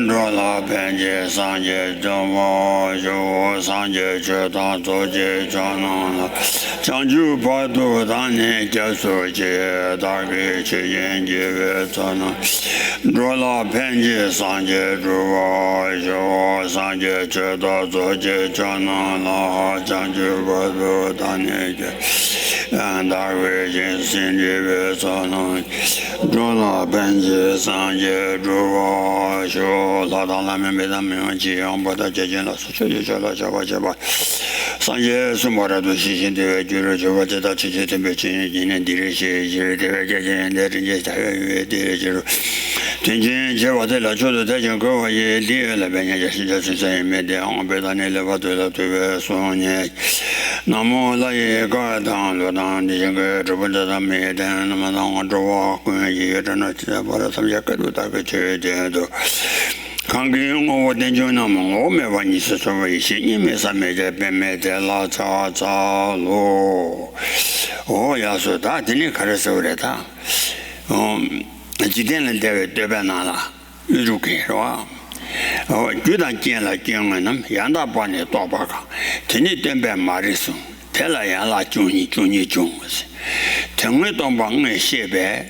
Rola Penje Sanje Jomo Jo Sanje Chetan Soje Chanan Chanju Padu Dani Jasu Je Dagi Chiyen Jive Chana Rola Penje Sanje Juwa Jo Sanje Chetan Soje Chanan Chanju Padu Dani Dagi Chiyen Jive Chana Rola Penje Sanje Juwa la dans la même médaille en bas de Jajin la société la Java Java Sanje Sumara de Shin de Juro Java Jada Chichi Tempechin in Dirishi de Jajin de Jiro Tinjin Java de la Jodo de Jango ye li la Benya Jashi Media en Bedane Leva de la Tuve Sonia Namo la ye ga dans le dans de Jango Java de Medan Madame Java ye de para Samyaka da che de Kangin over the Junamo, when you saw you miss a major Bemete La Cha Lo. Oh, yes, that didn't caress over it. You didn't do it, the banana. You can't. Oh, you don't get like young and them, Yanda Bonnie Tobacco. Tinny Dembe Marison, tell I like Juni Jones. Tell me don't bang a shebe.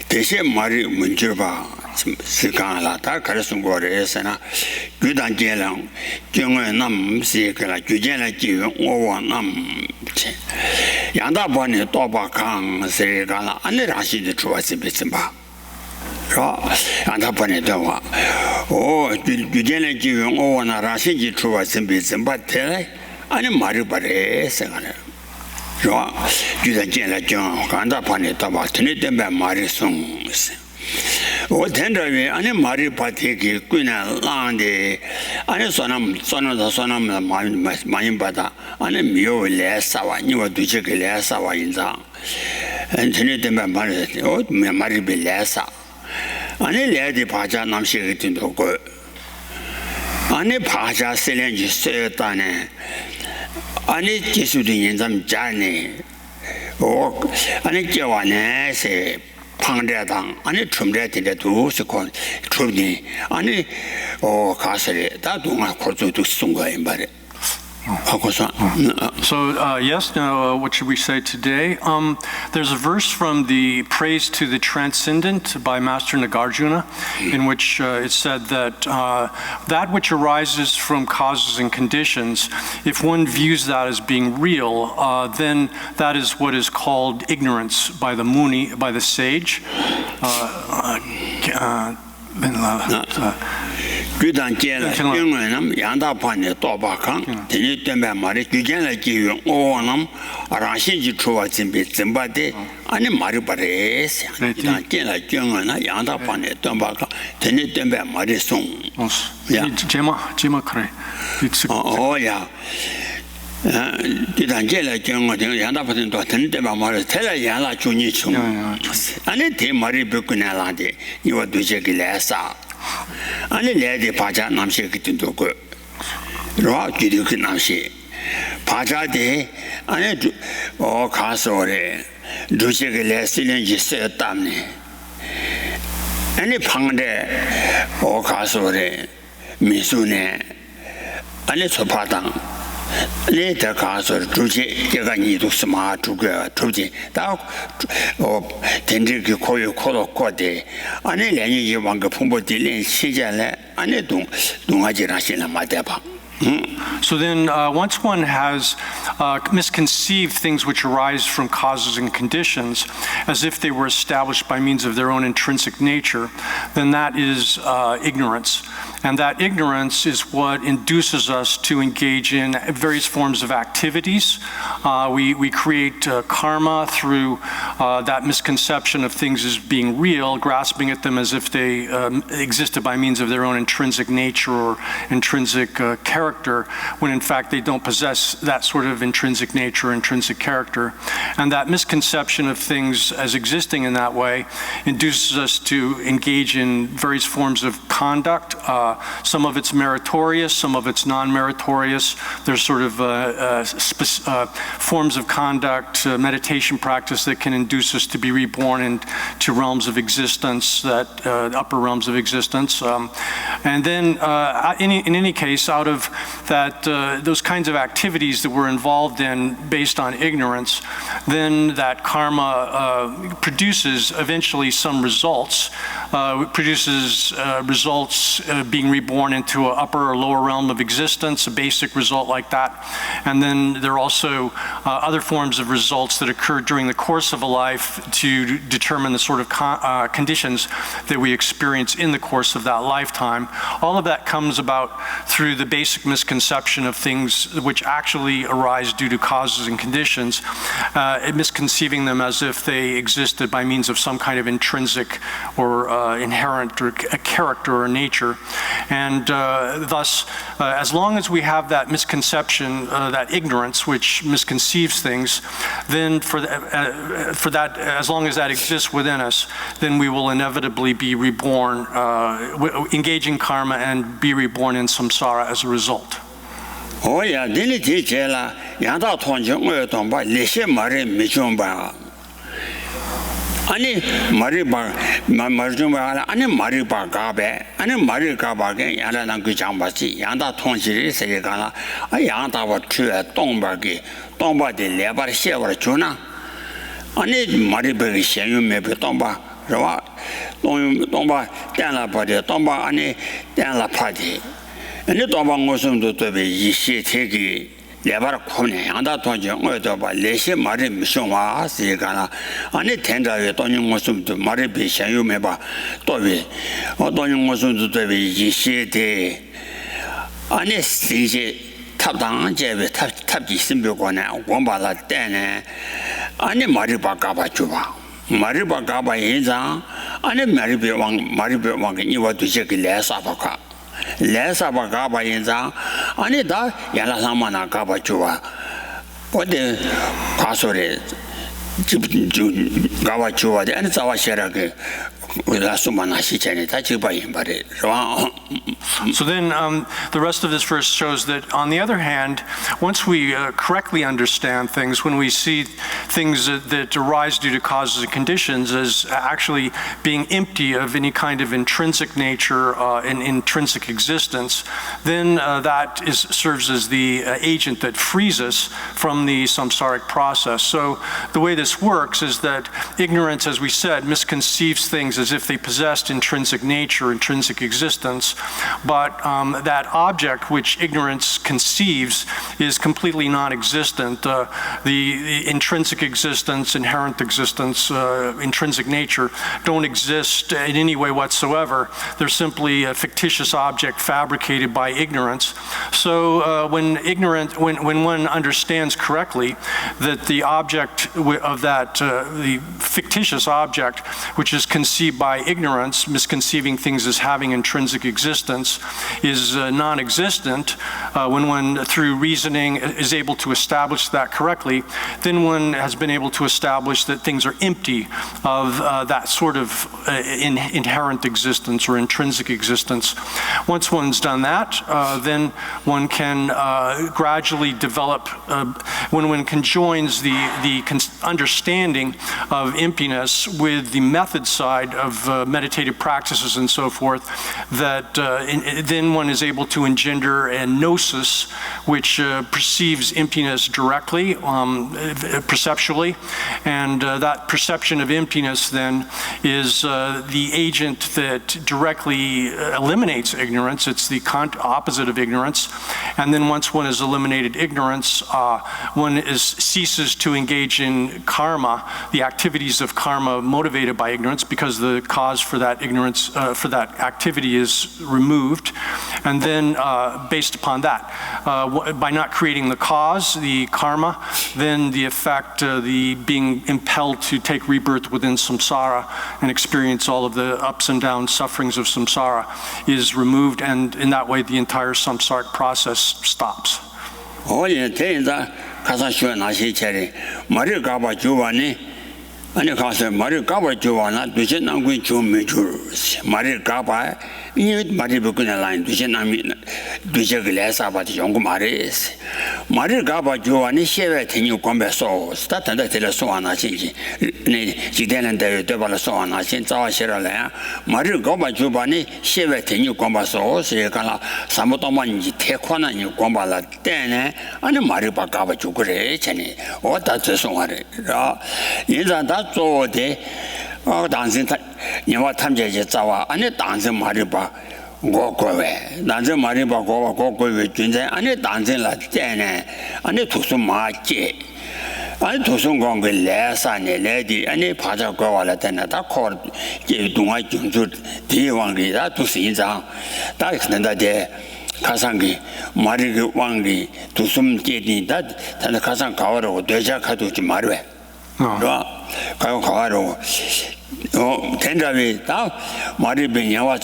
They say Marie Munjuba. Sikala ta karisung gore sana gudan jelang jungwe nam sikala jujena ji wo nam yanda bani to ba kang sikala ane rashi de chuwa sibitsin ba ro yanda bani to wa o jujena ji wo na rashi ji chuwa sibitsin ba te ane mari bare sakala ro gudan jela jung yanda bani to ba tene dembe mari sung O tenderly, any Mari Patiki, Quina Landi, and Sonam Mayimpada, and a Mio Lessa, you were to check Lessa in the and Tenita Mari, oh, Mari Belessa. And a lady Paja Nam Shiritin to go. And a Paja Selenji Sertane, and it Jesuit in some journey. Oh, and a Jawane say. Pangdang, and it trummed in the two second trumny, and it or castle that do not call to Sunga in Bari. So, yes, now, what should we say today? There's a verse from the Praise to the Transcendent by Master Nagarjuna, in which it said that that which arises from causes and conditions, if one views that as being real, then that is what is called ignorance by the Muni, by the sage. Gudan Jela, Junganum, Yanda Pani, Tobacang, Tenitemba Mari, Gujana Giu, Oanum, Arashi Chuas in Bitsimbade, and Maribares, Jela Jungana, Yanda Pani, Tobaca, Tenitemba Mari Sung. Jema Cray. Oh, yeah. Did Angela Junga, Yanda Patin, Tenitemba Mari, tell Yala Junichum, and it came Mari Bukunalandi, you were to check Lassa. And the lady Paja Namshik to go. Rock you can Namshi. Paja de, and it all castle, do check a less cylinder set damne. And the Pangde, all castle, Misune, and it's a pattern. Later castle, Truji, you need to smart to go, Truji, that or Tendriki Koyo Kolo Kote, and then you want to Pumbo Dilin, Sijale, and they don't Hajirashina Madeba. So then, once one has misconceived things which arise from causes and conditions, as if they were established by means of their own intrinsic nature, then that is ignorance. And that ignorance is what induces us to engage in various forms of activities. We create karma through that misconception of things as being real, grasping at them as if they existed by means of their own intrinsic nature or intrinsic character, when in fact they don't possess that sort of intrinsic nature or intrinsic character. And that misconception of things as existing in that way induces us to engage in various forms of conduct. Some of it's meritorious, some of it's non-meritorious. There's sort of forms of conduct, meditation practice that can induce us to be reborn into realms of existence, that upper realms of existence. And then in any case, out of that, those kinds of activities that we're involved in based on ignorance, then that karma produces eventually some results. It produces results being reborn into an upper or lower realm of existence, a basic result like that. And then there are also other forms of results that occur during the course of a life to determine the sort of conditions that we experience in the course of that lifetime. All of that comes about through the basic misconception of things which actually arise due to causes and conditions, misconceiving them as if they existed by means of some kind of intrinsic or inherent or a character or nature. And thus, as long as we have that misconception, that ignorance which misconceives things, then for that, as long as that exists within us, then we will inevitably be reborn, engage in karma and be reborn in samsara as a result. Oh yeah, dili ti chela yanda thonjong we tongba leshe mare michomba. Ani mariba marjumba ani mariba gabe ani mariba ge yanda nang ku changbachi yanda thonjiri se gana yanda wa chue tongba ge tongba de lebar shewa chuna ani mariba ge shenyu mebe tongba rawa tongba tenla pade tongba ani tenla pade ani tongba ngosum to be yishi tegi lebar khone yanda thonje ngodo ba leshe mari mishongwa se gana ani tenja ye tongning ngosum to mari be shenyu meba to be tongning ngosum to be yishi de ani sinje 탑당 제베 탑지 심벽원에 원바라 때네 아니 마리바 가봐 줘봐 마리바 가봐 인자 아니 마리베왕 이와 두제기 레사바카 가봐 인자 아니 다 야라사마나 가봐 줘봐 어디 가소리 집 가봐 줘봐 아니 자와셔라게 So then the rest of this verse shows that, on the other hand, once we correctly understand things, when we see things that arise due to causes and conditions as actually being empty of any kind of intrinsic nature and intrinsic existence, then that serves as the agent that frees us from the samsaric process. So the way this works is that ignorance, as we said, misconceives things as if they possessed intrinsic nature, intrinsic existence, but that object which ignorance conceives is completely non-existent. The intrinsic existence, inherent existence, intrinsic nature don't exist in any way whatsoever. They're simply a fictitious object fabricated by ignorance. So when one understands correctly that the object of that, the fictitious object, which is conceived by ignorance, misconceiving things as having intrinsic existence, is non-existent, when one, through reasoning, is able to establish that correctly, then one has been able to establish that things are empty of that sort of inherent existence or intrinsic existence. Once one's done that, then one can gradually develop, when one conjoins the understanding of emptiness with the method side of meditative practices and so forth, that then one is able to engender a gnosis which perceives emptiness directly, perceptually, and that perception of emptiness then is the agent that directly eliminates ignorance. It's the opposite of ignorance. And then once one has eliminated ignorance, one ceases to engage in karma, the activities of karma motivated by ignorance, because the cause for that ignorance, for that activity is removed. And then based upon that, by not creating the cause, the karma, then the effect, the being impelled to take rebirth within samsara and experience all of the ups and downs, sufferings of samsara is removed, and in that way the entire samsaric process stops. 아니 가서 말을 가봐 줘와나 도대체 남군 좀 메줄 말을 가봐 이 말이 그냥 라인 도대체 남이 도대체 그래서 봐도 연구 말했어 말을 가봐 줘와니 셰베 되니 관배서 스타트한테 들어서 하나 신지 네 지대는데 되발서 하나 신 자와시라래 말을 가봐 줘봐니 셰베 되니 관배서 세가라 사모도만지 태권하니 관발라 때네 아니 말을 가봐 줘 그래 전에 어디다 죄송하래 인자做的当时他因为他们这些早啊俺那当时马里巴我各位当时马里巴我各位军人俺那当时了在呢俺那图书马街俺图书馆个来3年来的俺那爬着过完了在那他考这东啊军族地方的他都是一张他可能的가상 그 말이 그 왕리 두숨 제디 다 가상 가와로 되자 가도지 말왜 가요 가와로 텐자비 다 말이 변화와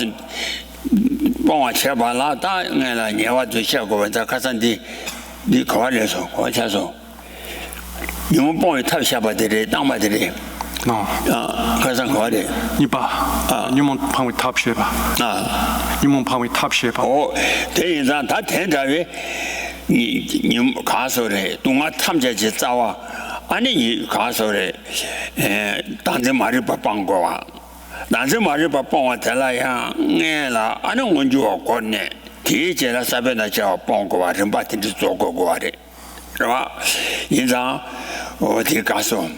帮我切把拉大俺了年华就下过文在가산디 니 가와래서 가와차서你们帮我太下把的当把的가산 가와래你把你们帮我탑 쉐바你们帮我탑 쉐바 대인상 다 텐자비 니 가서래 동아 탐자지 싸와 아니 이 가서래 당제 말이 바빵 거와 당제 말이 바빵 달라야 내라 아니 원주 거네 뒤제라 사베나 저 빵거와 름바티도 쪼고 거래 그봐 인상 어디 가서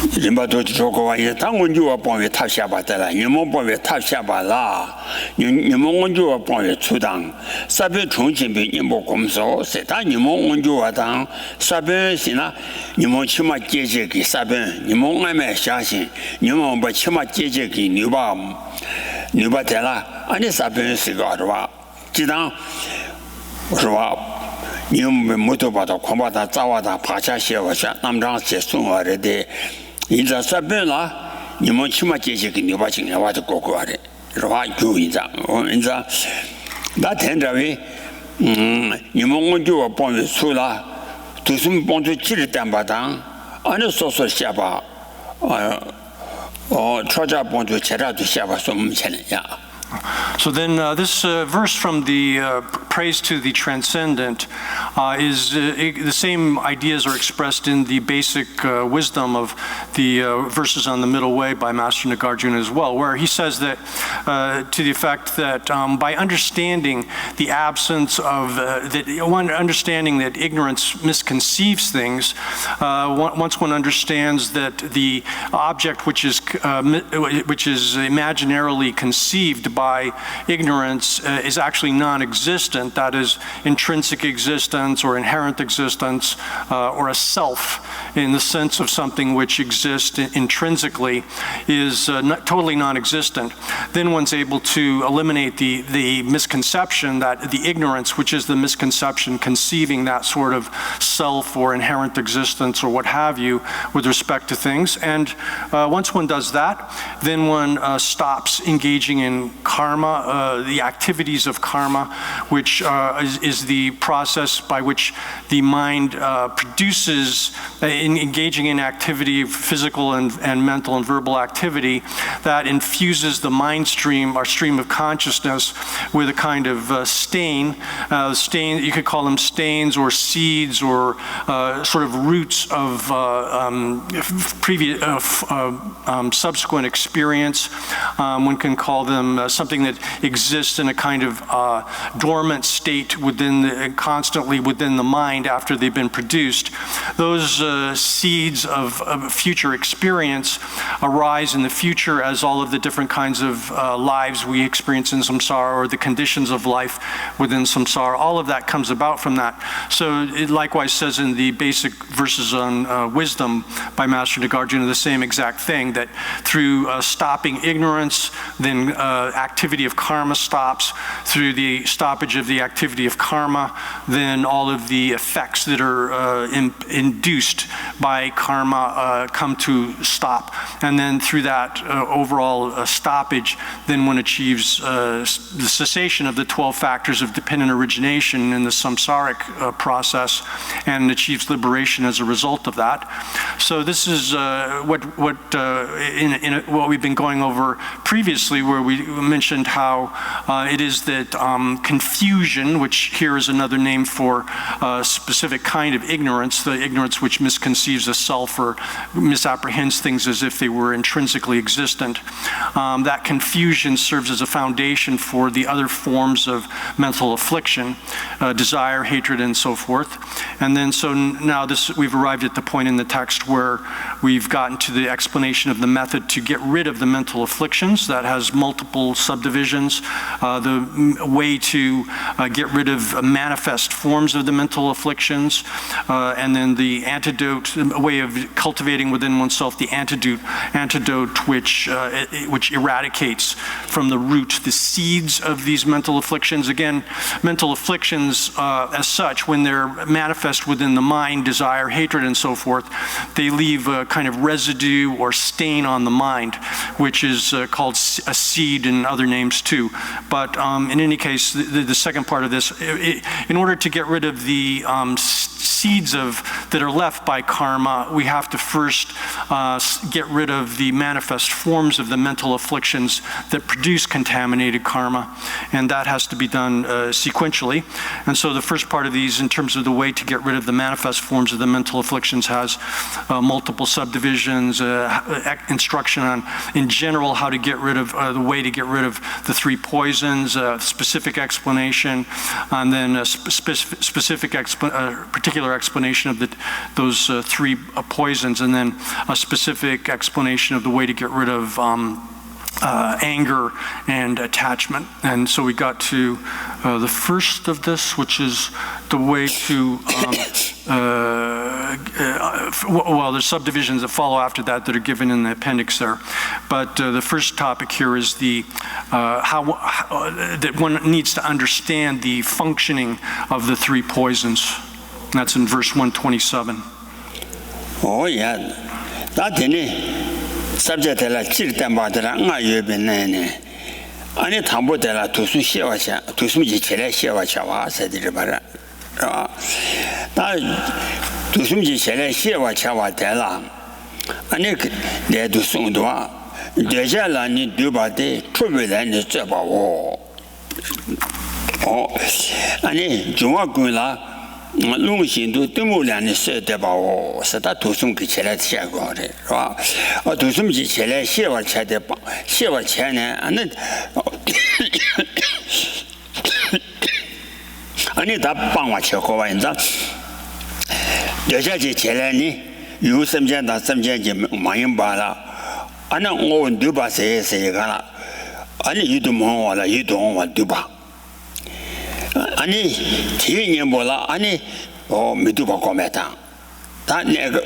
림바도 저거와 이 당원주와 방에 탑샤바다라 님몽방에 탑샤바라 님몽원주와 방에 추당 사베 총진비 님몽 검소 세다 님몽원주와 당 사베시나 님몽 치마 제제기 사베 님몽에메 샤신 님몽 바 치마 제제기 뉴바텔라 아니 사베시가르와 지당 그러와 님몽 모토바다 콤바다 자와다 파샤시와샤 남장 제송와레데 인자 사변라 니모 치마 제제기 니바 징야 와도 고고하래 로와 주인자 인자 나 텐자위 니몽원주와 본의 수라 두숨 본주 지를 땀바당 안에 소소 샤바 초자 본주 제라도 샤바 솜체냐 So then this verse from the praise to the transcendent is the same ideas are expressed in the basic wisdom of the verses on the middle way by Master Nagarjuna as well, where he says that to the effect that by understanding the absence of understanding that ignorance misconceives things, once one understands that the object which is imaginarily conceived by ignorance is actually non-existent, that is intrinsic existence or inherent existence or a self in the sense of something which exists intrinsically is totally non-existent, then one's able to eliminate the misconception that the ignorance, which is the misconception conceiving that sort of self or inherent existence or what have you with respect to things. And once one does that, then one stops engaging in karma, the activities of karma, which is the process by which the mind produces, engaging in activity, physical and mental and verbal activity, that infuses the mind stream, our stream of consciousness, with a kind of stain. You could call them stains or seeds or sort of roots of previous, subsequent experience. One can call them something that exists in a kind of dormant state constantly within the mind after they've been produced. Those seeds of future experience arise in the future as all of the different kinds of lives we experience in samsara, or the conditions of life within samsara. All of that comes about from that. So it likewise says in the basic verses on wisdom by Master Nagarjuna the same exact thing, that through stopping ignorance, then activity of karma stops. Through the stoppage of the activity of karma, then all of the effects that are induced by karma come to stop. And then through that overall stoppage, then one achieves the cessation of the 12 factors of dependent origination in the samsaric process, and achieves liberation as a result of that. So this is what we've been going over previously, where we mentioned how it is that confusion, which here is another name for a specific kind of ignorance, the ignorance which misconceives a self or misapprehends things as if they were intrinsically existent. That confusion serves as a foundation for the other forms of mental affliction, desire, hatred, and so forth. And then so now we've arrived at the point in the text where we've gotten to the explanation of the method to get rid of the mental afflictions. That has multiple subdivisions. The way to get rid of manifest forms of the mental afflictions, and then the antidote, a way of cultivating within oneself the antidote which eradicates from the root the seeds of these mental afflictions. Again, mental afflictions as such, when they're manifest within the mind, desire, hatred, and so forth, they leave a kind of residue or stain on the mind, which is called a seed and other names too. But in any case, the second part of this, in order to get rid of the seeds that are left by karma, we have to first get rid of the manifest forms of the mental afflictions that produce contaminated karma, and that has to be done sequentially. And so the first part of these, in terms of the way to get rid of the manifest forms of the mental afflictions, has multiple subdivisions, instruction on, in general, how to get rid of, the way to get rid of the 3 poisons, specific explanation, and then a particular explanation of those 3 poisons, and then a specific explanation of the way to get rid of anger and attachment. And so we got to the first of this, which is the way to, well, there's subdivisions that follow after that that are given in the appendix there. But the first topic here is the that one needs to understand the functioning of the 3 poisons. And that's in verse 127. Oh, yeah. That's subject la chirtan badra nga yebene ani thambo dela tusu shewa cha tusu ji chele shewa cha wa sadire bara ta tusu ji chele shewa cha wa dela ani le tusu do deja la ni duba de trouble la ni zeba wo oh ani jwa gula long心都木两的是对吧？哦，是他读书给起来写过的，是吧？读书给起来写完钱的帮，写完钱呢，那，那他帮我去好玩子，留下去起来呢，有什么钱他什么钱就忙用罢了，那我都把谁干了，你有都忙我了，有都我都把。아니 뒤에 뭐라 아니 미도 바꿔 매다 다 내가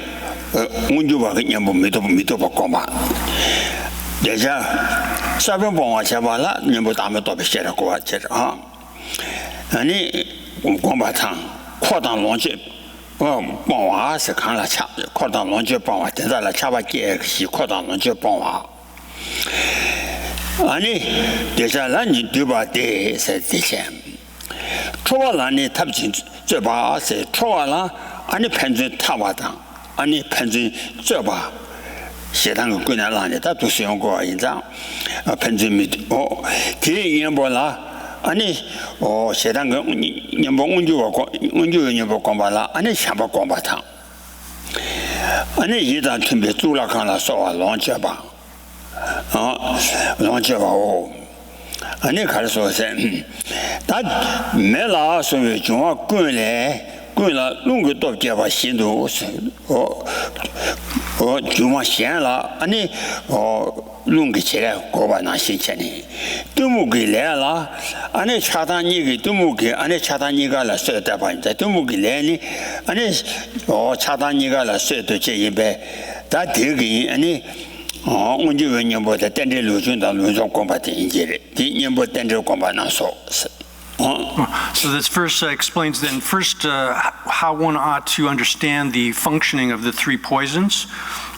운주 봐 그냥 뭐 미도 바꿔 봐 대자 사변 봉화 잡아라 뭐 다음에 또 비싸라 거 같지 아니 공바탕扩당 lonje 봉화是看了差扩당 lonje 봉화 된다了差吧给是扩당 lonje 봉화 아니 대자 란이 두바 대세 대세 초월란이 탑진 저바세 초월라 아니 편진 타와당 아니 편진 저바 세상의 권한란이 다 두시용 거 인장 편진 밑 뒤에 뭐라 아니 세상의 년봉 운주 년봉 공부라 아니 샤바 공부탕 아니 이단 준비 줄라칸라 소와 런쳐봐 런쳐봐 아니 가르쳐서 다 매라 소위 중화 꾼래 꾼라 농구 또 잡아 신도 중화 신라 아니 농구 치래 고바나 신체니 두무기 레라 아니 차단이기 두무기 아니 차단이가라 써다 봐인자 두무기 레니 아니 차단이가라 써도 제입에 다 되기 아니 언제 왜냐보다 땡들로 준다 논속 공부한테 이제 뒤년보 땡들 공부나서 So this verse explains then first how one ought to understand the functioning of the three poisons.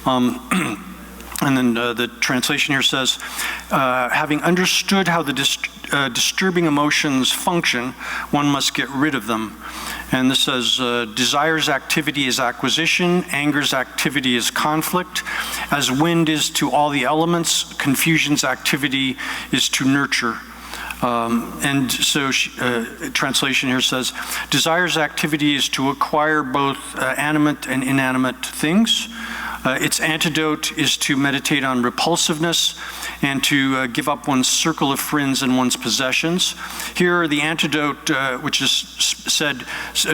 And then the translation here says, having understood how the disturbing emotions function, one must get rid of them. And this says, desire's activity is acquisition, anger's activity is conflict. As wind is to all the elements, confusion's activity is to nurture. And so translation here says, desire's activity is to acquire both animate and inanimate things. Its antidote is to meditate on repulsiveness and to give up one's circle of friends and one's possessions. Here, the antidote, which is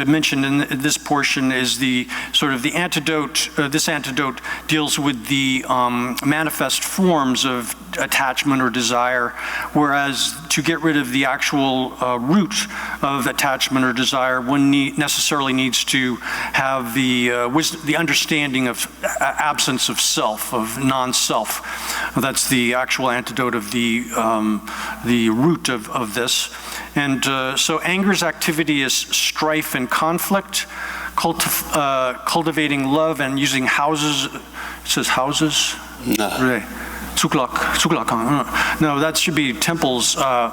mentioned in this portion, is the sort of the antidote. This antidote deals with the manifest forms of attachment or desire, whereas to get rid of the actual root of attachment or desire, one necessarily needs to have the understanding of absence of self, of non-self. That's the actual antidote of the root of this. And so anger's activity is strife and conflict, cultivating love and using houses. It says houses? No. Right. No, that should be temples, or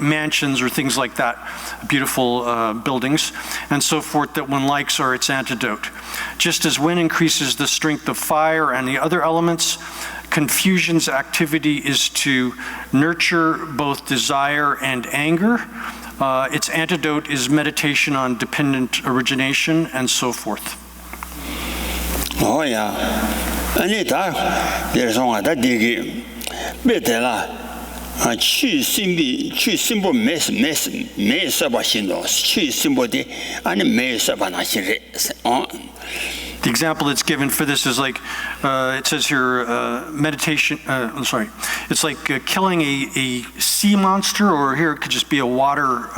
mansions or things like that, beautiful buildings, and so forth that one likes are its antidote. Just as wind increases the strength of fire and the other elements, confusion's activity is to nurture both desire and anger. Its antidote is meditation on dependent origination and so forth. Oh yeah. 아니 다 대성하다 되게 베텔라 취 심보 메스 바신도 취 심보데 아니 메스 바나시레 The example that's given for this is like, it says here, meditation, it's like killing a sea monster, or here it could just be a water,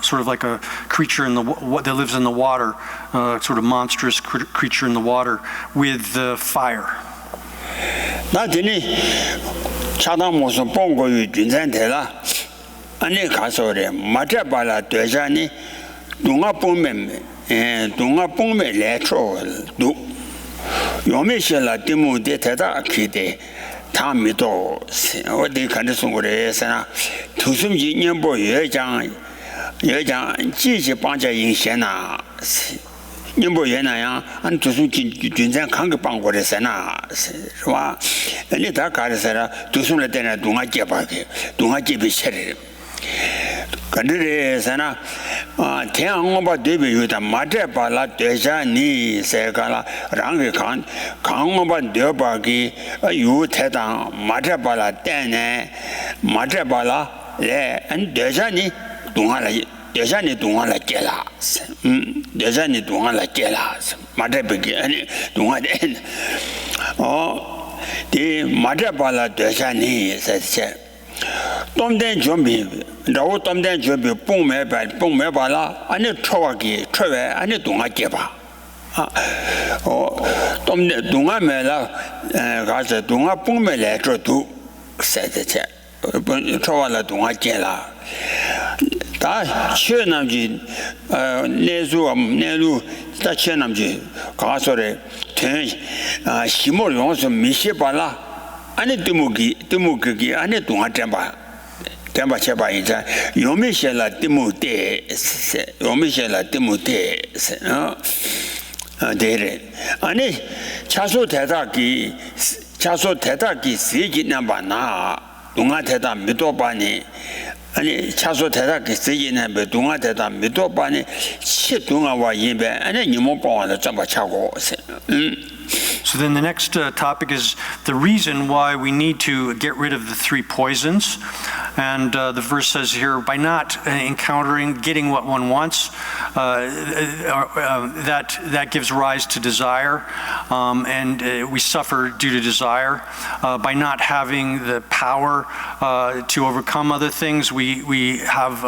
sort of like a creature that lives in the water, sort of monstrous creature in the water, with fire. 나더니 차단 무슨 봉고유 준산대라 아니 가서래 맞아봐라 되자니 동아 봉매 레트로 두 요메실라 데모데 대다 키데 다미도 어디 간에서 그래서나 두숨지 년보 여장 지지 방자 인생나 년보 연나야 안 두숨 준산 강거 방고래서나是吧 你다 가르쳐라 두숨을 때나 동아 제바게 동아 제비 셔래 간데래서나 태양오바 대비유다 맞아봐라 되자니 세가라 랑게 강오바 되어바기 유태당 맞아봐라 때네 맞아봐라 안 되자니 동아라 되자니 동아라 깨라 되자니 동아라 깨라 맞아보기 아니 동아대 디 맞아봐라 되자니 세세 톰된 좀비 라오 톰된 좀비 뽕매봐라 아니 초와게 아니 동아게봐 톰된 동아매라 가서 동아 뽕매래 줘도 세세체 초와라 동아게라 다 치어남지 내루 다 치어남지 가서래 힘을 용서 미시봐라 아니 드무기 아니 동아 템바 제바 이제 요미실라 드무데 데레 아니 차소 대다기 세기나 바나 동아 대다 믿어봐니 아니 차소 대다기 세기나 동아 대다 믿어봐니 치 동아와 예배 아니 니모 보아서 잡아 차고 So then the next topic is the reason why we need to get rid of the three poisons. And the verse says here, by not getting what one wants, that gives rise to desire, and we suffer due to desire. By not having the power to overcome other things, we have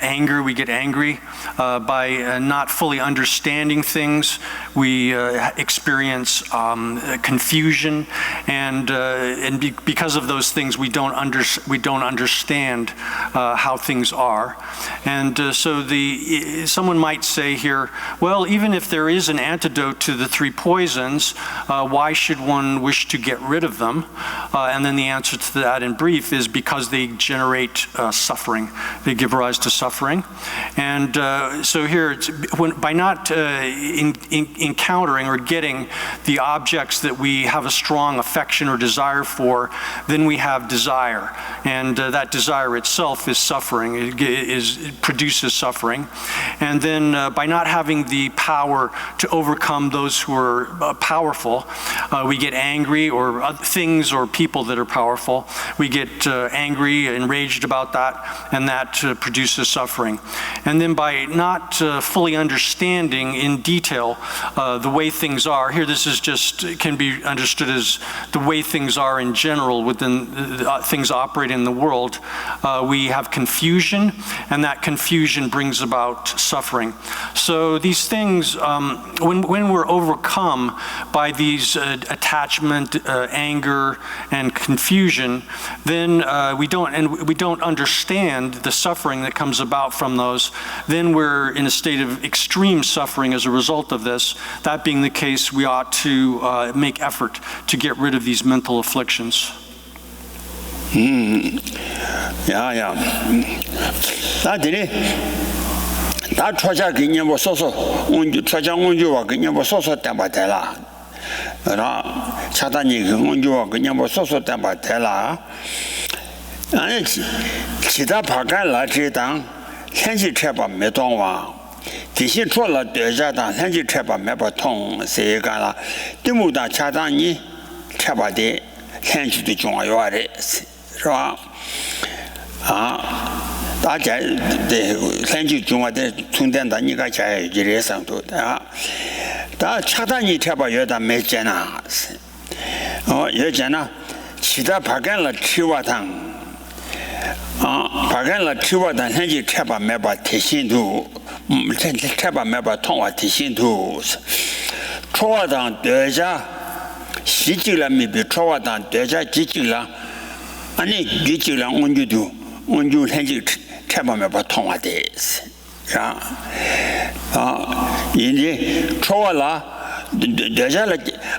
anger, we get angry. By not fully understanding things, we experience confusion, and because of those things, we don't understand how things are. And so someone might say here, well, even if there is an antidote to the three poisons, why should one wish to get rid of them? And then the answer to that in brief is because they generate suffering. They give rise to suffering. And so here, by not encountering or getting the objects that we have a strong affection or desire for, then we have desire. And that desire itself is suffering, it produces suffering. And then by not having the power to overcome those who are powerful, we get angry, or things or people that are powerful. We get angry, enraged about that, and that produces suffering. And then by not fully understanding in detail the way things are, here this is can be understood as the way things are in general within things operate in the world, we have confusion, and that confusion brings about suffering. So these things, when we're overcome by these attachment, anger, and confusion, then we don't understand the suffering that comes about from those. Then we're in a state of extreme suffering as a result of this. That being the case, we ought to make effort to get rid of these mental afflictions. 야. 나들이 다 초자 그냥 뭐 소소 온주 초자 온주와 그냥 뭐 소소 때마다라. 나 차단이 그 온주와 그냥 뭐 소소 때마다라. 아니 기타 바깥라 지당 현지 채바 매동와 这些除了对家当现在车把没不通，谁干了？对木当家当你车把的现在的重要的，是吧？大家的现在重要的充电的你个家一来上头的啊，但车当你车把有的没见呐，有见呐，其他怕干了吃瓦汤。怕干了吃瓦汤，现在车把没把提醒图。 车把没把通话提醒图，车话当对家洗净了没比车话当对家洗净了，俺那洗净了我就现在车把没把通话的是啊，因为车话了对家了，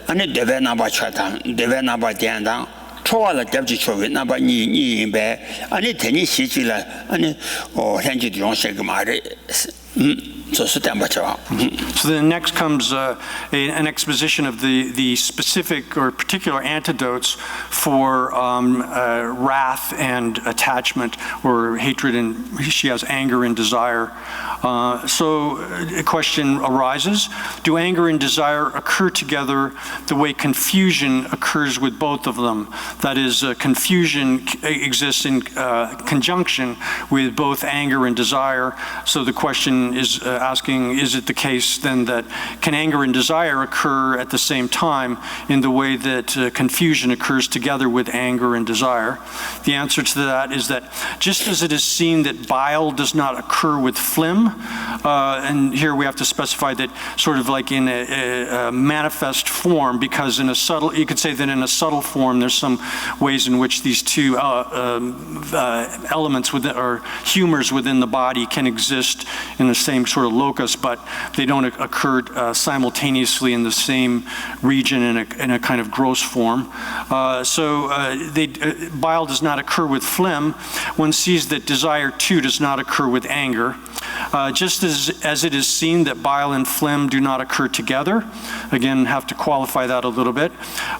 俺那对外那把车当，对外那把电当。 车了，对不起，车位，那把你明白？俺你听你洗净了，俺你现在用些个嘛的，这是点不着。So then next comes an exposition of the specific or particular antidotes for wrath and attachment, or hatred, and she has anger and desire. So a question arises: do anger and desire occur together the way confusion occurs with both of them? That is, confusion exists in conjunction with both anger and desire. So the question is asking, is it the case then that can anger and desire occur at the same time in the way that confusion occurs together with anger and desire? The answer to that is that just as it is seen that bile does not occur with phlegm, and here we have to specify that sort of like in a manifest form, because in a subtle, you could say that in a subtle form there's some ways in which these two elements within, or humors within the body can exist in the same sort of locus, but they don't occur simultaneously in the same region in a kind of gross form. Bile does not occur with phlegm. One sees that desire too does not occur with anger. Just as it is seen that bile and phlegm do not occur together, again, have to qualify that a little bit,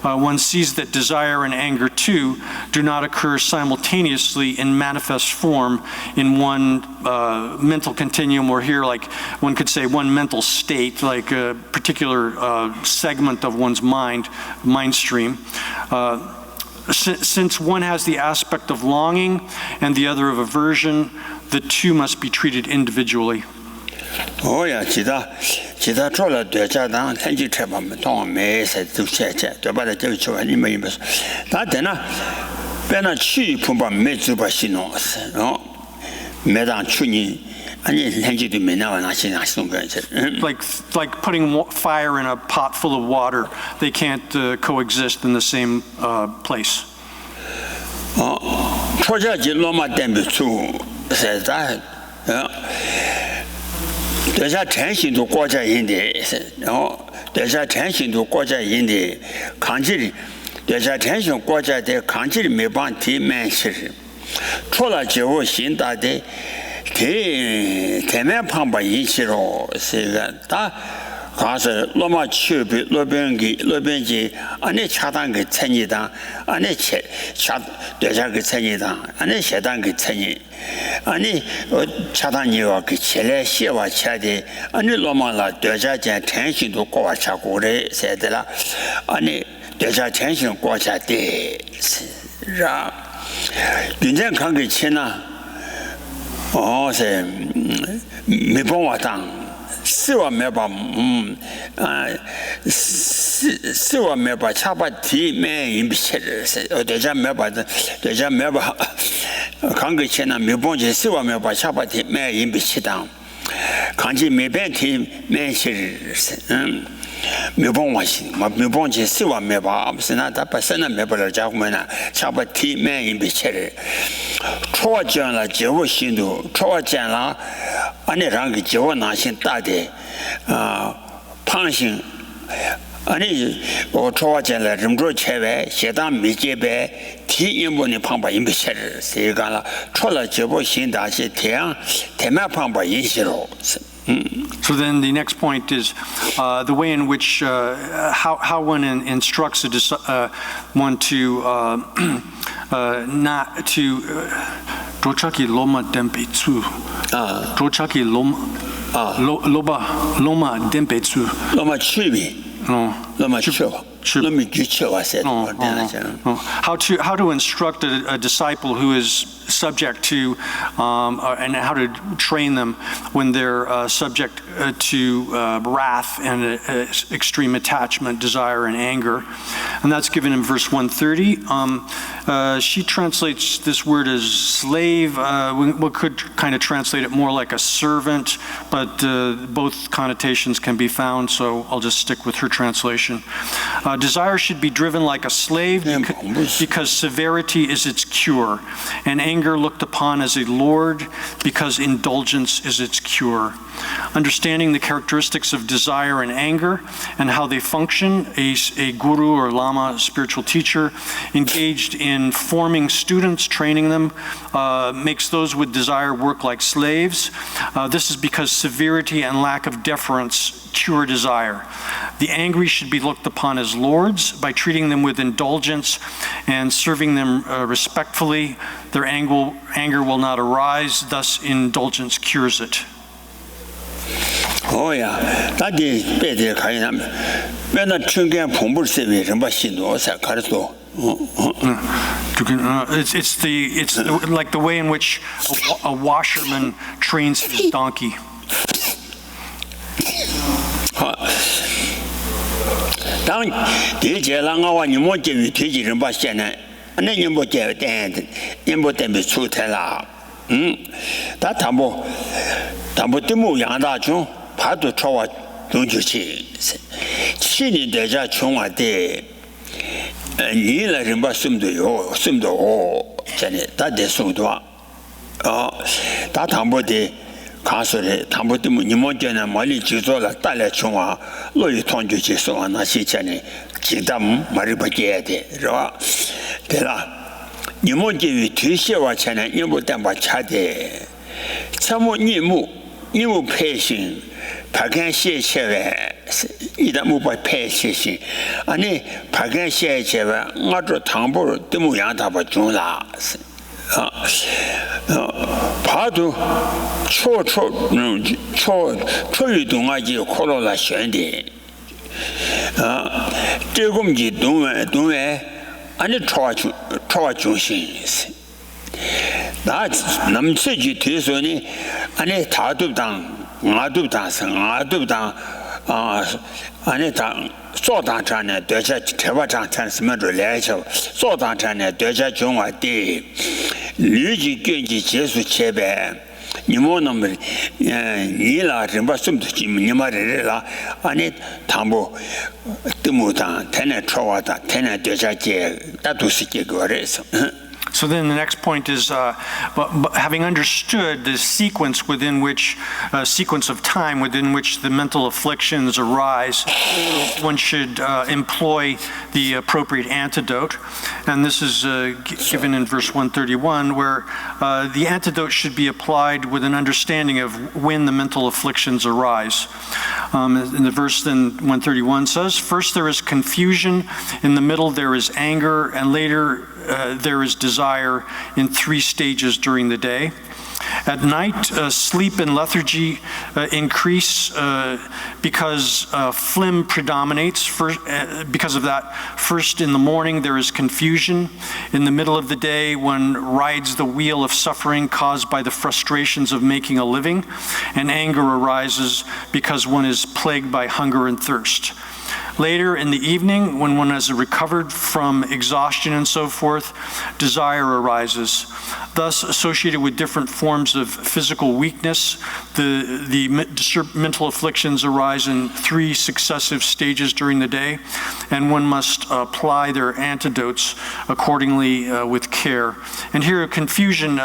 one sees that desire and anger too do not occur simultaneously in manifest form in one mental continuum, or here, like one could say one mental state, like a particular segment of one's mind stream. Since one has the aspect of longing and the other of aversion, the two must be treated individually. Oh yeah, 기타 졸라 되자당 현지 처범 동 매세 두체체 저바다 저초 아니면 다 되나 배나 취 품바 매주바 신호스 매당 추니 아니 현지도 매나와 나시나 거지. Like putting fire in a pot full of water, they can't coexist in the same place. 초자지 로마 댐비추 세다 대자 전신도国家인데 대자 전신도国家인데 강질이 대자 전신国家的 강질이 매번 뒤면시 초라 제호 신다데 대면 방법 이치로 세가 다 가서 로마 취비 로변기 안에 차단 그 천이다 안에 차 대자 그 천이다 안에 세단 그 천이 아니 차단이와 그 첼레 시와 차데 아니 로마라 대자제 텐신도 고와 차고래 세들라 아니 대자 텐신 고차데 라 인생 관계 치나 세 미봉와당 시와 매바 시와 매바 차바티 매 임비체르 대자 매바 관계 치나 미봉제 시와 매바 차바티 매 임비치당 간지 매벤티 매시르 미봉와신 미봉제 시와 매바 무슨나 답선나 매바를 자고면나 차바티 매 임비체르 초와전라 제워신도 초와전라 아니랑게 제워나신 따데 방신 아니 초와전라 점조 체외 세당 미제배 티인본의 방법 임비체를 세가라 초라 제워신다시 태양 대마 방법 인시로. So then the next point is the way in which how one instructs one to not to Drochaki loma dempetsu. Drochaki loma dempetsu. Loma chibi. No. Loma chibi. How to instruct a disciple who is subject to and how to train them when they're subject to wrath and extreme attachment, desire, and anger. And that's given in verse 130. She translates this word as slave. We could kind of translate it more like a servant, but both connotations can be found, so I'll just stick with her translation. Desire should be driven like a slave because severity is its cure, and anger looked upon as a lord because indulgence is its cure. Understanding the characteristics of desire and anger and how they function, a guru or lama, spiritual teacher, engaged in forming students, training them, makes those with desire work like slaves. This is because severity and lack of deference cure desire. The angry should be looked upon as lords by treating them with indulgence and serving them respectfully. Their anger will not arise, thus indulgence cures it. Oh yeah, that is better kind of. When a children pumble service, and it's like the way in which a washerman trains his donkey. 당 대제랑아와 니모제위 되지는 바시네. 안에 님보제 된 님보 때문에出台了. 다 담보 때문에 양다중 파도 초와 동주치. 신이 되자 총화대 니라 좀 봤음도요. 숨도 전에 다 됐어도 다 담보대 가서래 담보 때문에 니모제나 멀리 지도라 딸래 총화 로이 통주치 소나 시전에 지담 말이 바뀌어야 돼. 되라. 니모제위 뒤시와 전에 니모 담바 차대. 참모 니모 니무 패신 박한 시체에 이다 무바 패신 아니 박한 시체에 나도 당보로 때문에 양다바 중라 봐도 초유동아지 코로나 현대 조금지 동에 아니 초와 중심 나 남체지 뒤에서니 아니 다도당 아도당 아니 다 소당장에 대자 대화장 찬스면을 내셔 소당장에 대자 중화대 류지 견지 제수 제배 니모놈을 니라 좀 좀도 니마르라 아니 담보 뜨무다 테네 초와다 테네 대자제 다도스게 거래서 So then the next point is, having understood the sequence of time within which the mental afflictions arise, one should employ the appropriate antidote. And this is given in verse 131, where the antidote should be applied with an understanding of when the mental afflictions arise. In the verse then 131 says, first there is confusion, in the middle there is anger, and later there is desire in 3 stages during the day. At night, sleep and lethargy increase because phlegm predominates. Because of that, first in the morning there is confusion. In the middle of the day, one rides the wheel of suffering caused by the frustrations of making a living, and anger arises because one is plagued by hunger and thirst. Later in the evening, when one has recovered from exhaustion and so forth, desire arises. Thus, associated with different forms of physical weakness, the mental afflictions arise in 3 successive stages during the day, and one must apply their antidotes accordingly with care. And here, confusion,